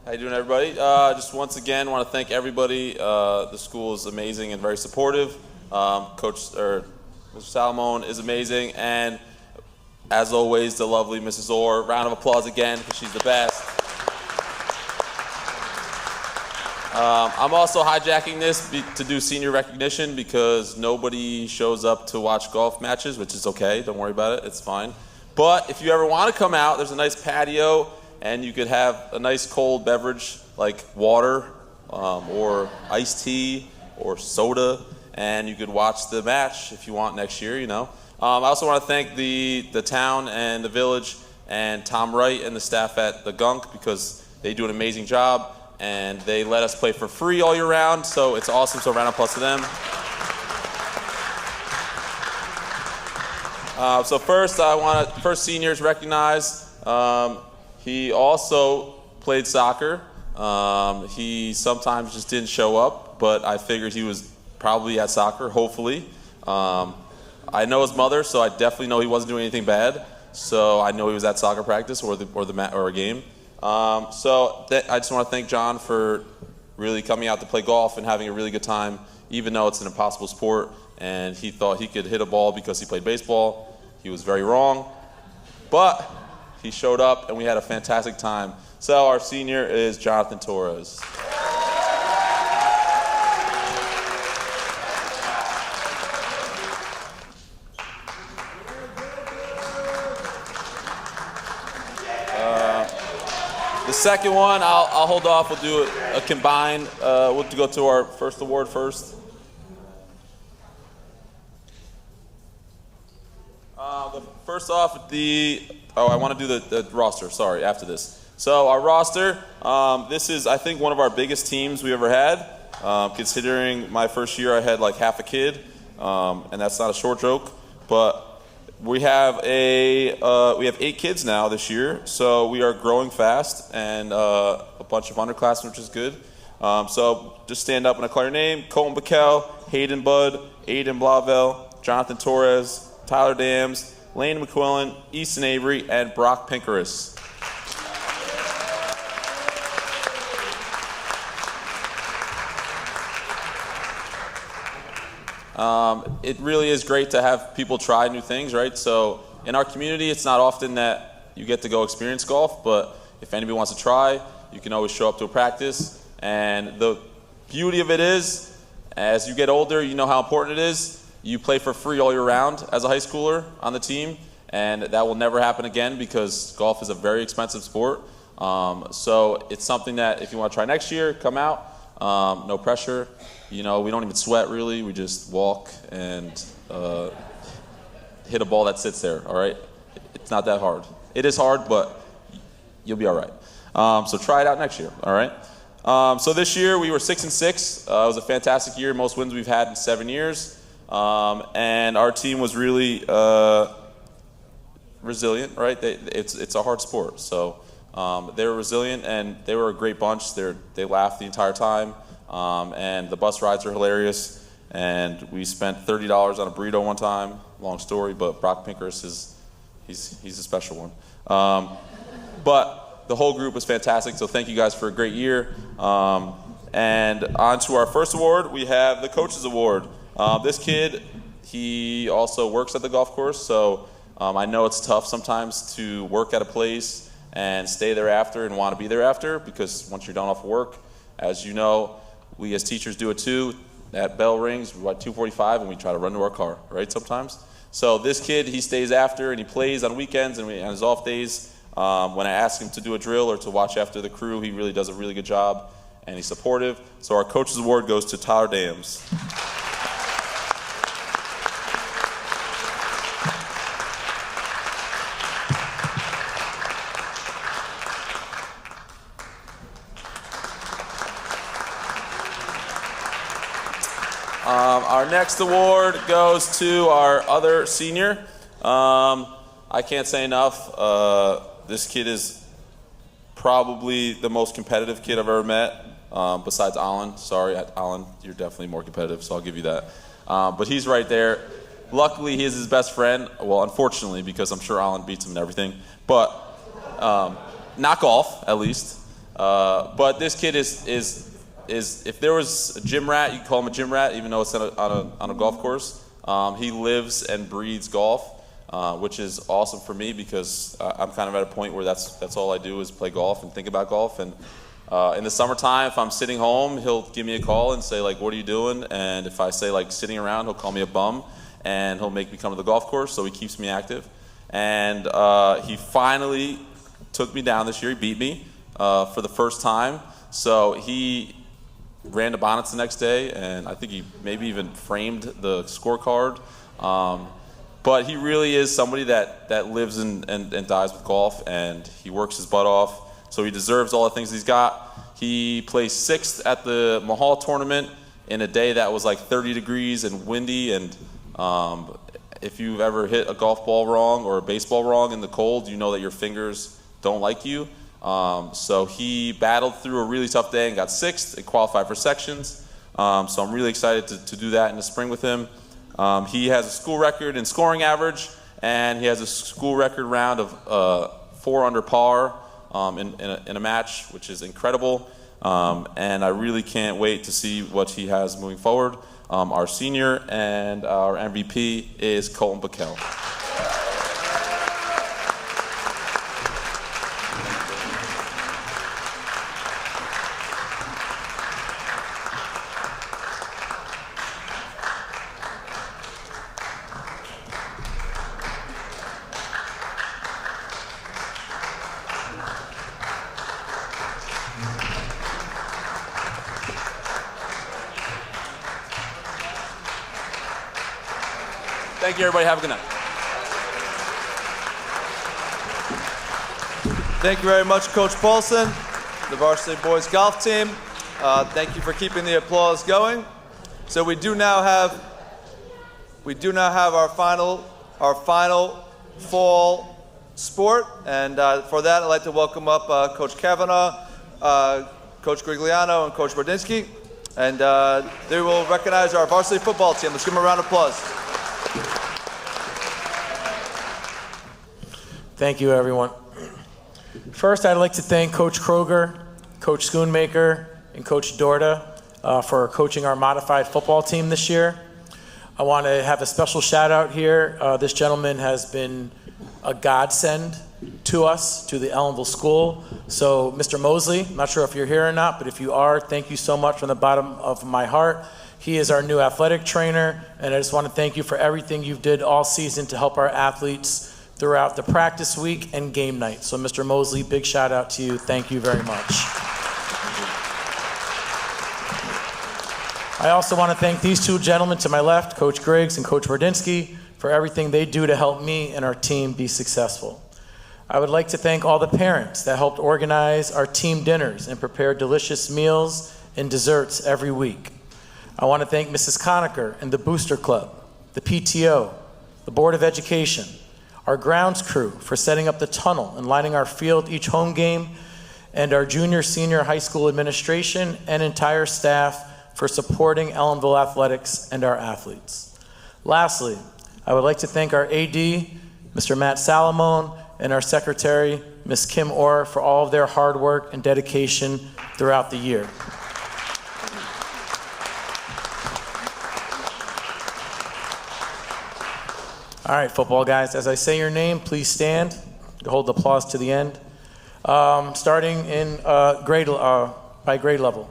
How you doing, everybody? Just once again, want to thank everybody. The school is amazing and very supportive. Mr. Salomon is amazing, and as always, the lovely Mrs. Orr. Round of applause again, because she's the best. I'm also hijacking this to do senior recognition because nobody shows up to watch golf matches, which is okay. Don't worry about it. It's fine. But if you ever want to come out, there's a nice patio, and you could have a nice cold beverage like water or iced tea or soda, and you could watch the match if you want next year, you know. I also want to thank the town and the village and Tom Wright and the staff at the Gunk because they do an amazing job. And they let us play for free all year round, so it's awesome. So round of applause to them. So first, I want first seniors recognized. He also played soccer. He sometimes just didn't show up, but I figured he was probably at soccer, hopefully. I know his mother, so I definitely know he wasn't doing anything bad. so I know he was at soccer practice or a game. I just want to thank John for really coming out to play golf and having a really good time, even though it's an impossible sport. And he thought he could hit a ball because he played baseball. He was very wrong, but he showed up and we had a fantastic time. So our senior is Jonathan Torres. The second one, I'll hold off. We'll do a combined. We'll go to our first award first. First off, I want to do the roster. Sorry, after this. So our roster. This is, I think, one of our biggest teams we ever had. Considering my first year, I had like half a kid, and that's not a short joke. But we have 8 kids now this year, so we are growing fast, and a bunch of underclassmen, which is good. So just stand up when I call your name. Colton Backel, Hayden Budd, Aiden Blavel, Jonathan Torres, Tyler Dams, Lane McQuillan, Easton Avery, and Brock Pinkerus. It really is great to have people try new things, right? So in our community, it's not often that you get to go experience golf, but if anybody wants to try, you can always show up to a practice. And the beauty of it is, as you get older, you know how important it is. You play for free all year round as a high schooler on the team, and that will never happen again because golf is a very expensive sport. So it's something that if you want to try next year, come out, no pressure. You know, we don't even sweat really. We just walk and hit a ball that sits there, all right? It's not that hard. It is hard, but you'll be all right. So try it out next year, all right? So this year we were 6-6. It was a fantastic year, most wins we've had in 7 years. And our team was really resilient, right? It's a hard sport. So they were resilient and they were a great bunch. They laughed the entire time. And the bus rides are hilarious. And we spent $30 on a burrito one time. Long story, but Brock Pinkerus he's a special one. But the whole group was fantastic. So thank you guys for a great year. And on to our first award, we have the Coaches Award. This kid, he also works at the golf course. So I know it's tough sometimes to work at a place and stay there after and want to be there after, because once you're done off work, as you know, we as teachers do it too. That bell rings, we're at 2:45 and we try to run to our car, right, sometimes? So this kid, he stays after and he plays on weekends and on his off days. When I ask him to do a drill or to watch after the crew, he really does a really good job and he's supportive. So our Coaches Award goes to Tyler Dams. Our next award goes to our other senior. I can't say enough. This kid is probably the most competitive kid I've ever met, besides Alan. Sorry, Alan, you're definitely more competitive, so I'll give you that. But he's right there. Luckily, he is his best friend. Well, unfortunately, because I'm sure Alan beats him and everything. But not golf, at least. But this kid is if there was a gym rat, you'd call him a gym rat, even though it's on a golf course. He lives and breathes golf, which is awesome for me because I'm kind of at a point where that's all I do is play golf and think about golf. And in the summertime, if I'm sitting home, he'll give me a call and say, like, what are you doing? And if I say, like, sitting around, he'll call me a bum, and he'll make me come to the golf course, so he keeps me active. And he finally took me down this year. He beat me for the first time. So he ran to Bonnets the next day, and I think he maybe even framed the scorecard. But he really is somebody that lives and dies with golf, and he works his butt off, so he deserves all the things he's got. He placed 6th at the Mahal tournament in a day that was like 30 degrees and windy, and if you've ever hit a golf ball wrong or a baseball wrong in the cold, you know that your fingers don't like you. So he battled through a really tough day and got 6th and qualified for sections. So I'm really excited to do that in the spring with him. He has a school record in scoring average, and he has a school record round of 4 under par in a match, which is incredible. And I really can't wait to see what he has moving forward. Our senior and our MVP is Colton Backel. Thank you, everybody. Have a good night. Thank you very much, Coach Paulson, the varsity boys golf team. Thank you for keeping the applause going. So we do now have our final fall sport, and for that I'd like to welcome up Coach Kavanaugh, Coach Grigliano, and Coach Bordinsky, and they will recognize our varsity football team. Let's give them a round of applause. Thank you, everyone. First, I'd like to thank Coach Kroger, Coach Schoonmaker, and Coach Dorda for coaching our modified football team this year. I want to have a special shout out here. This gentleman has been a godsend to us, to the Ellenville School. So, Mr. Mosley, I'm not sure if you're here or not, but if you are, thank you so much from the bottom of my heart. He is our new athletic trainer, and I just want to thank you for everything you've did all season to help our athletes throughout the practice week and game night. So Mr. Mosley, big shout out to you. Thank you very much. I also want to thank these two gentlemen to my left, Coach Griggs and Coach Bordinsky, for everything they do to help me and our team be successful. I would like to thank all the parents that helped organize our team dinners and prepare delicious meals and desserts every week. I want to thank Mrs. Conacher and the Booster Club, the PTO, the Board of Education, our grounds crew for setting up the tunnel and lining our field each home game, and our junior, senior high school administration and entire staff for supporting Ellenville athletics and our athletes. Lastly, I would like to thank our AD, Mr. Matt Salamone, and our secretary, Ms. Kim Orr, for all of their hard work and dedication throughout the year. All right, football guys, as I say your name, please stand. Hold the applause to the end. Starting in by grade level.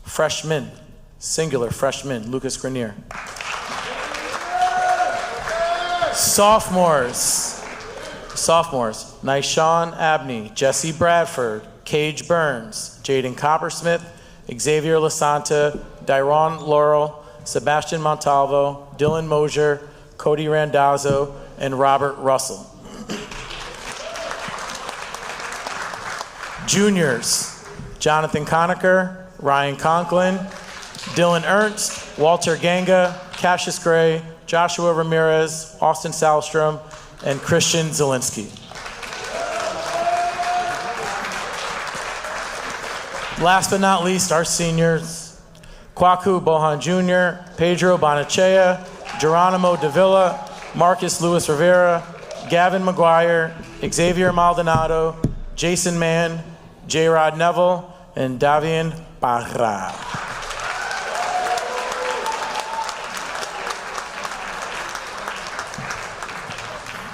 Freshman, singular freshman, Lucas Grenier. Sophomores, Nyshawn Abney, Jesse Bradford, Cage Burns, Jaden Coppersmith, Xavier Lasanta, Dyron Laurel, Sebastian Montalvo, Dylan Mosier, Cody Randazzo, and Robert Russell. Juniors, Jonathan Conacher, Ryan Conklin, Dylan Ernst, Walter Ganga, Cassius Gray, Joshua Ramirez, Austin Salstrom, and Christian Zielinski. Last but not least, our seniors, Kwaku Bohan Jr., Pedro Bonachea, Geronimo Davila, Marcus Luis Rivera, Gavin McGuire, Xavier Maldonado, Jason Mann, J-Rod Neville, and Davian Barra.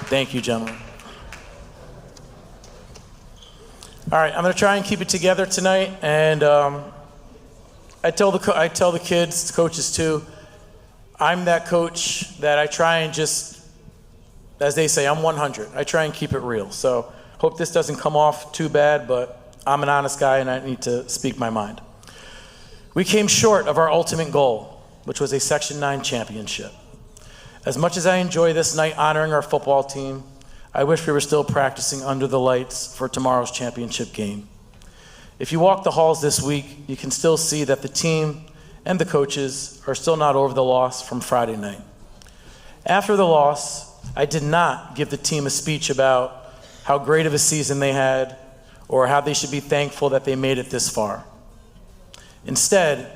Thank you, gentlemen. All right, I'm going to try and keep it together tonight, and I tell the kids, the coaches too, I'm that coach that I try and just, as they say, I'm 100. I try and keep it real. So hope this doesn't come off too bad, but I'm an honest guy and I need to speak my mind. We came short of our ultimate goal, which was a Section 9 championship. As much as I enjoy this night honoring our football team, I wish we were still practicing under the lights for tomorrow's championship game. If you walk the halls this week, you can still see that the team and the coaches are still not over the loss from Friday night. After the loss, I did not give the team a speech about how great of a season they had or how they should be thankful that they made it this far. Instead,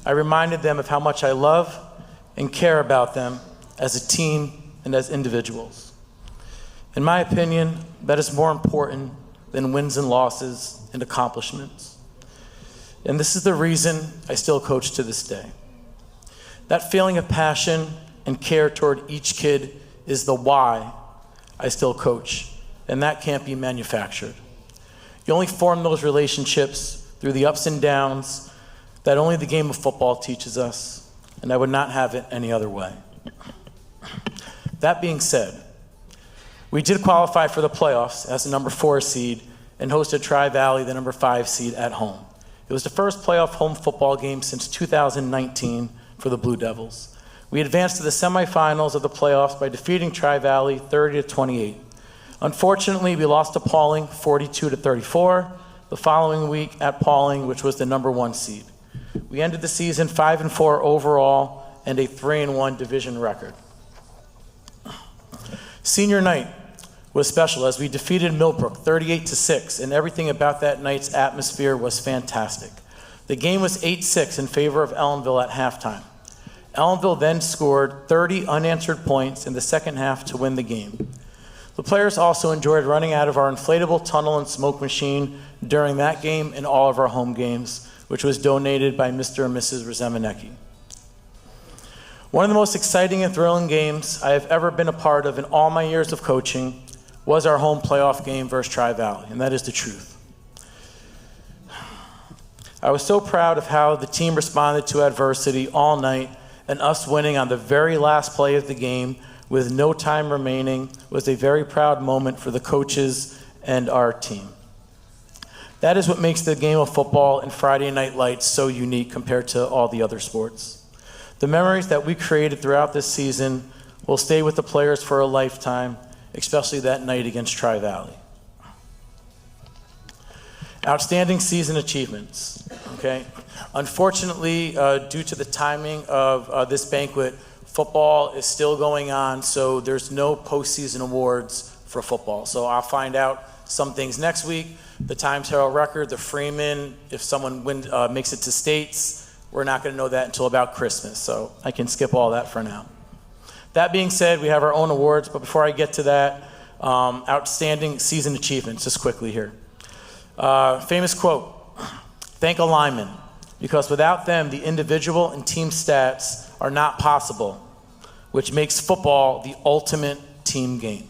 I reminded them of how much I love and care about them as a team and as individuals. In my opinion, that is more important than wins and losses and accomplishments. And this is the reason I still coach to this day. That feeling of passion and care toward each kid is the why I still coach, and that can't be manufactured. You only form those relationships through the ups and downs that only the game of football teaches us, and I would not have it any other way. That being said, we did qualify for the playoffs as the number 4 seed and hosted Tri-Valley, the number 5 seed, at home. It was the first playoff home football game since 2019 for the Blue Devils. We advanced to the semifinals of the playoffs by defeating Tri-Valley 30-28. Unfortunately, we lost to Pauling 42-34 the following week at Pauling, which was the number 1 seed. We ended the season 5-4 overall and a 3-1 division record. Senior night was special as we defeated Millbrook 38-6, and everything about that night's atmosphere was fantastic. The game was 8-6 in favor of Ellenville at halftime. Ellenville then scored 30 unanswered points in the second half to win the game. The players also enjoyed running out of our inflatable tunnel and smoke machine during that game and all of our home games, which was donated by Mr. and Mrs. Rzemenecki. One of the most exciting and thrilling games I have ever been a part of in all my years of coaching was our home playoff game versus Tri-Valley, and that is the truth. I was so proud of how the team responded to adversity all night, and us winning on the very last play of the game with no time remaining was a very proud moment for the coaches and our team. That is what makes the game of football and Friday Night Lights so unique compared to all the other sports. The memories that we created throughout this season will stay with the players for a lifetime, especially that night against Tri-Valley. Outstanding season achievements, okay? Unfortunately, due to the timing of this banquet, football is still going on, so there's no postseason awards for football. So I'll find out some things next week. The Times Herald record, the Freeman, if someone makes it to states, we're not going to know that until about Christmas, so I can skip all that for now. That being said, we have our own awards, but before I get to that, outstanding season achievements, just quickly here. Famous quote, thank a lineman, because without them, the individual and team stats are not possible, which makes football the ultimate team game.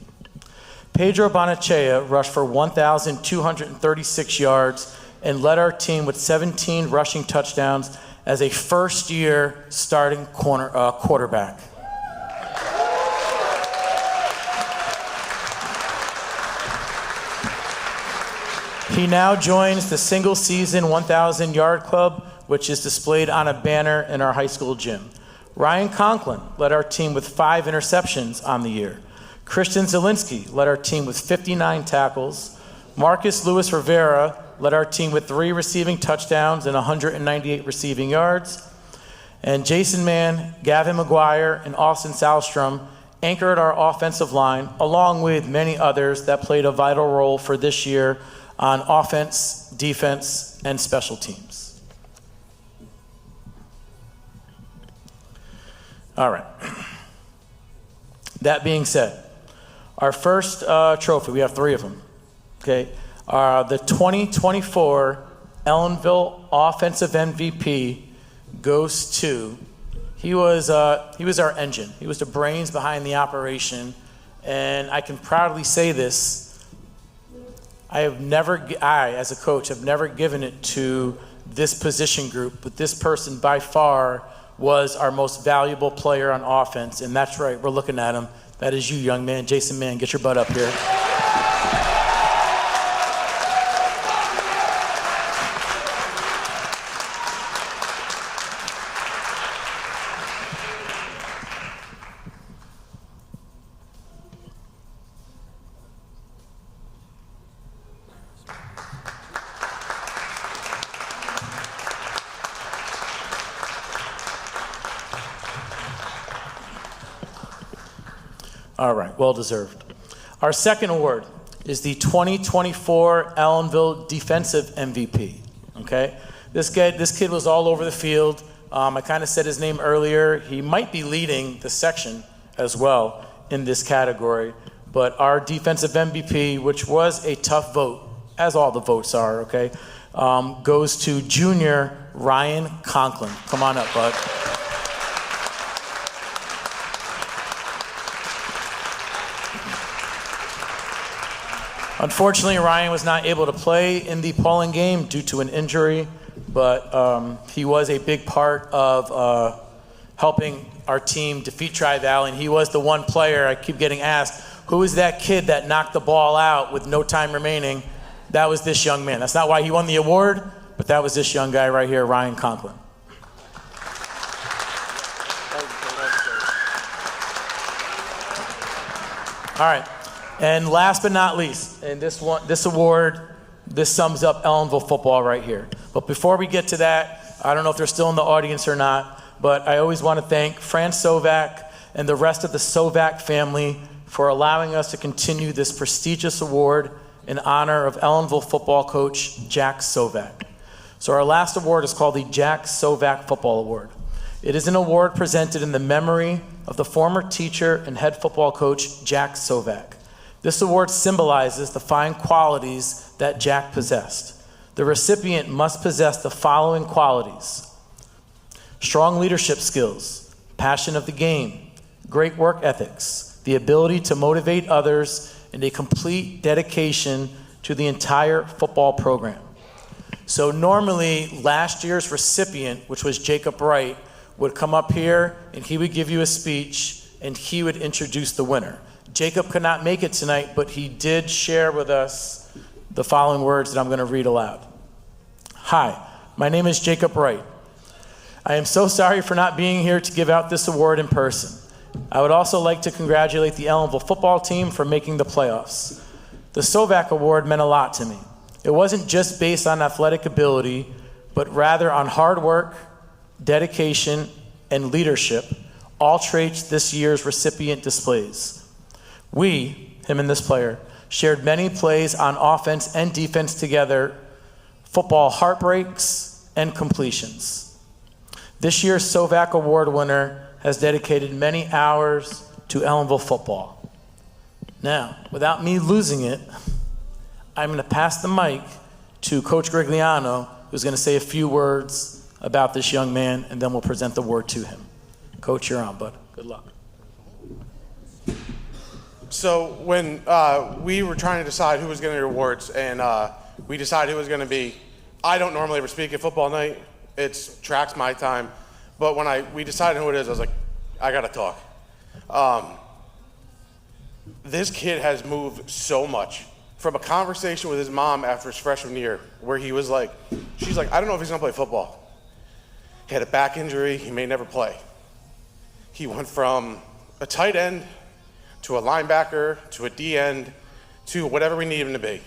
Pedro Bonachea rushed for 1,236 yards and led our team with 17 rushing touchdowns as a first-year starting quarterback. He now joins the single-season 1,000-yard club, which is displayed on a banner in our high school gym. Ryan Conklin led our team with 5 interceptions on the year. Christian Zielinski led our team with 59 tackles. Marcus Lewis Rivera led our team with 3 receiving touchdowns and 198 receiving yards. And Jason Mann, Gavin McGuire, and Austin Salstrom anchored our offensive line, along with many others that played a vital role for this year on offense, defense, and special teams. All right. That being said, our first trophy, we have 3 of them, okay? The 2024 Ellenville Offensive MVP goes to, he was our engine. He was the brains behind the operation, and I can proudly say this, I, as a coach, have never given it to this position group, but this person by far was our most valuable player on offense, and that's right, we're looking at him. That is you, young man. Jason Mann, get your butt up here. All right, well deserved. Our second award is the 2024 Ellenville Defensive MVP, okay? This kid was all over the field. I kind of said his name earlier. He might be leading the section as well in this category, but our defensive MVP, which was a tough vote, as all the votes are, okay, goes to junior Ryan Conklin. Come on up, bud. Unfortunately, Ryan was not able to play in the polling game due to an injury, but he was a big part of helping our team defeat Tri-Valley, and he was the one player, I keep getting asked, who is that kid that knocked the ball out with no time remaining? That was this young man. That's not why he won the award, but that was this young guy right here, Ryan Conklin. All right. And last but not least, and this award, this sums up Ellenville football right here. But before we get to that, I don't know if they're still in the audience or not, but I always want to thank Fran Sovak and the rest of the Sovak family for allowing us to continue this prestigious award in honor of Ellenville football coach Jack Sovak. So our last award is called the Jack Sovak Football Award. It is an award presented in the memory of the former teacher and head football coach Jack Sovak. This award symbolizes the fine qualities that Jack possessed. The recipient must possess the following qualities: strong leadership skills, passion of the game, great work ethics, the ability to motivate others, and a complete dedication to the entire football program. So normally, last year's recipient, which was Jacob Wright, would come up here and he would give you a speech and he would introduce the winner. Jacob could not make it tonight, but he did share with us the following words that I'm going to read aloud. Hi, my name is Jacob Wright. I am so sorry for not being here to give out this award in person. I would also like to congratulate the Ellenville football team for making the playoffs. The Sovak Award meant a lot to me. It wasn't just based on athletic ability, but rather on hard work, dedication, and leadership, all traits this year's recipient displays. We, him and this player, shared many plays on offense and defense together, football heartbreaks and completions. This year's Sovak Award winner has dedicated many hours to Ellenville football. Now, without me losing it, I'm going to pass the mic to Coach Grigliano, who's going to say a few words about this young man, and then we'll present the award to him. Coach, you're on, bud. Good luck. So when we were trying to decide who was getting the awards, and we decided who was going to be, I don't normally ever speak at football night. It tracks my time. But when we decided who it is, I was like, I got to talk. This kid has moved so much. From a conversation with his mom after his freshman year, where he was like, she's like, I don't know if he's going to play football. He had a back injury. He may never play. He went from a tight end to a linebacker, to a D end, to whatever we need him to be.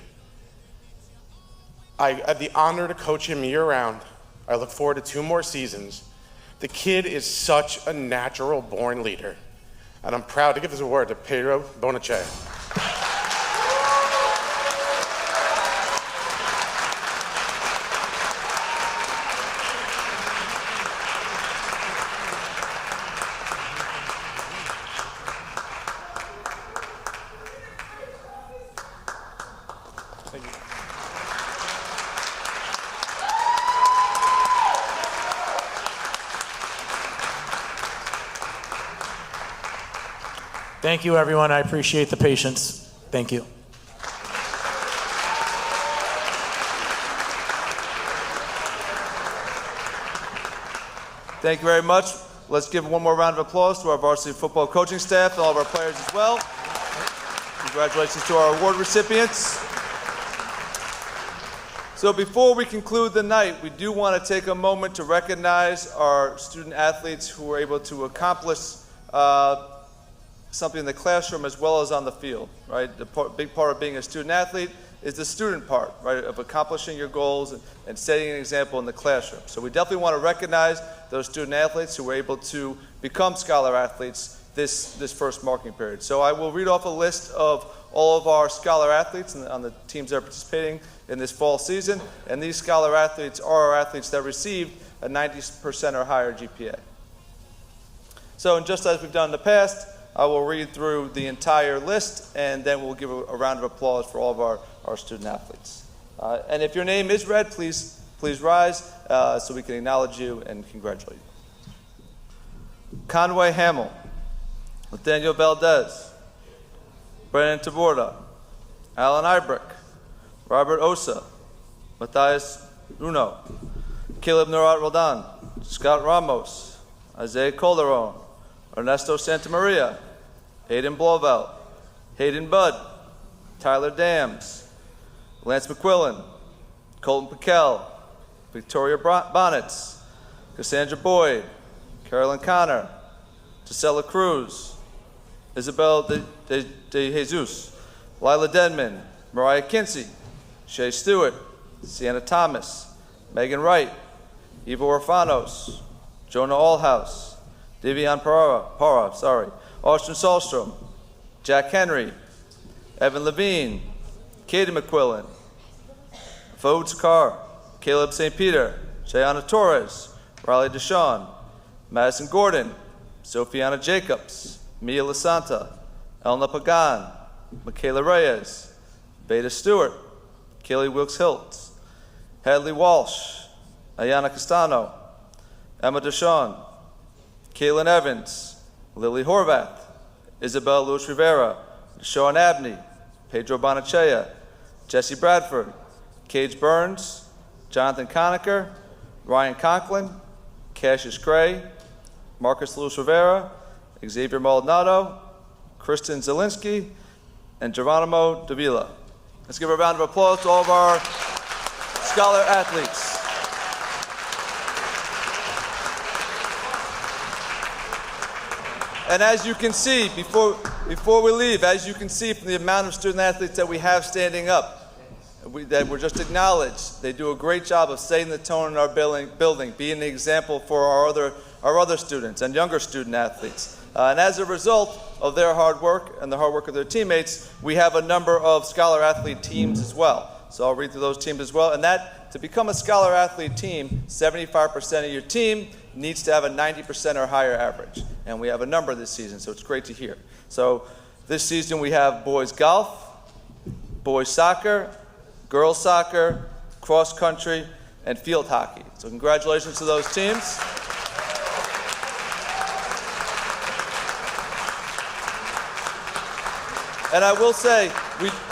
I had the honor to coach him year-round. I look forward to 2 more seasons. The kid is such a natural-born leader, and I'm proud to give this award to Pedro Bonacea. Thank you, everyone. I appreciate the patience. Thank you. Thank you very much. Let's give one more round of applause to our varsity football coaching staff and all of our players as well. Congratulations to our award recipients. So before we conclude the night, we do want to take a moment to recognize our student athletes who were able to accomplish something in the classroom as well as on the field, right? The big part of being a student athlete is the student part, right, of accomplishing your goals and setting an example in the classroom. So we definitely want to recognize those student athletes who were able to become scholar athletes this first marking period. So I will read off a list of all of our scholar athletes on the teams that are participating in this fall season, and these scholar athletes are our athletes that received a 90% or higher GPA. So, and just as we've done in the past, I will read through the entire list, and then we'll give a round of applause for all of our student athletes. And if your name is read, please rise so we can acknowledge you and congratulate you. Conway Hamill, Nathaniel Valdez, Brandon Taborda, Alan Ibrick, Robert Osa, Matthias Uno, Caleb Nurat Roldan, Scott Ramos, Isaiah Calderon, Ernesto Santamaria, Hayden Blauvelt, Hayden Budd, Tyler Dams, Lance McQuillan, Colton Piquel, Victoria Bonnets, Cassandra Boyd, Carolyn Connor, Gisela Cruz, Isabel de Jesus, Lila Denman, Mariah Kinsey, Shay Stewart, Sienna Thomas, Megan Wright, Eva Orfanos, Jonah Allhouse, Devian Para, Austin Salstrom, Jack Henry, Evan Levine, Katie McQuillan, Fode Sakar, Caleb St. Peter, Jayana Torres, Riley Deshawn, Madison Gordon, Sophiana Jacobs, Mia Lasanta, Elna Pagan, Michaela Reyes, Beta Stewart, Kaylee Wilkes-Hiltz, Hadley Walsh, Ayana Castano, Emma Deshawn, Kaylin Evans, Lily Horvath, Isabel Lewis Rivera, Deshawn Abney, Pedro Bonachea, Jesse Bradford, Cage Burns, Jonathan Conacher, Ryan Conklin, Cassius Gray, Marcus Lewis Rivera, Xavier Maldonado, Kristen Zielinski, and Geronimo Davila. Let's give a round of applause to all of our scholar athletes. And as you can see, before we leave, as you can see from the amount of student athletes that we have standing up, that were just acknowledged, they do a great job of setting the tone in our building, being an example for our other students and younger student athletes. And as a result of their hard work and the hard work of their teammates, we have a number of scholar athlete teams as well. So I'll read through those teams as well. And that, to become a scholar athlete team, 75% of your team needs to have a 90% or higher average. And we have a number this season, so it's great to hear. So this season we have boys golf, boys soccer, girls soccer, cross country, and field hockey. So congratulations to those teams. And I will say,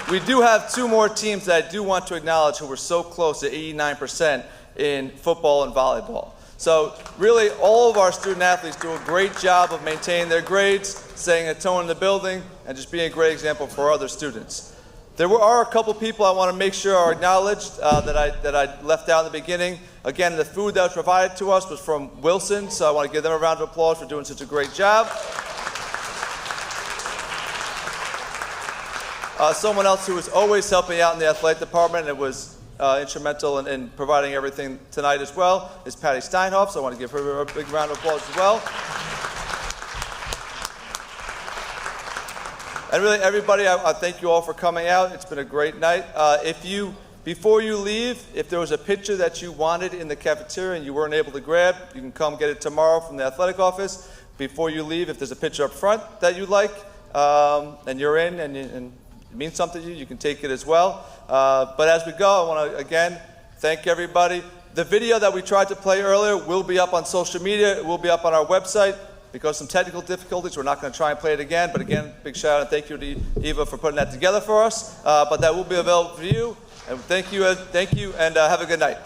we do have two more teams that I do want to acknowledge who were so close at 89% in football and volleyball. So really, all of our student athletes do a great job of maintaining their grades, setting a tone in the building, and just being a great example for other students. There are a couple people I want to make sure are acknowledged that I left out in the beginning. Again, the food that was provided to us was from Wilson, so I want to give them a round of applause for doing such a great job. Someone else who was always helping out in the athletic department and was instrumental in providing everything tonight as well is Patty Steinhoff, so I want to give her a big round of applause as well. And really, everybody, I thank you all for coming out. It's been a great night. Before you leave, if there was a picture that you wanted in the cafeteria and you weren't able to grab, you can come get it tomorrow from the athletic office. Before you leave, if there's a picture up front that you like, and you're in and it means something to you, you can take it as well. But as we go, I want to, again, thank everybody. The video that we tried to play earlier will be up on social media. It will be up on our website. Because of some technical difficulties, we're not going to try and play it again. But again, big shout out and thank you to Eva for putting that together for us. But that will be available for you. And thank you, and have a good night.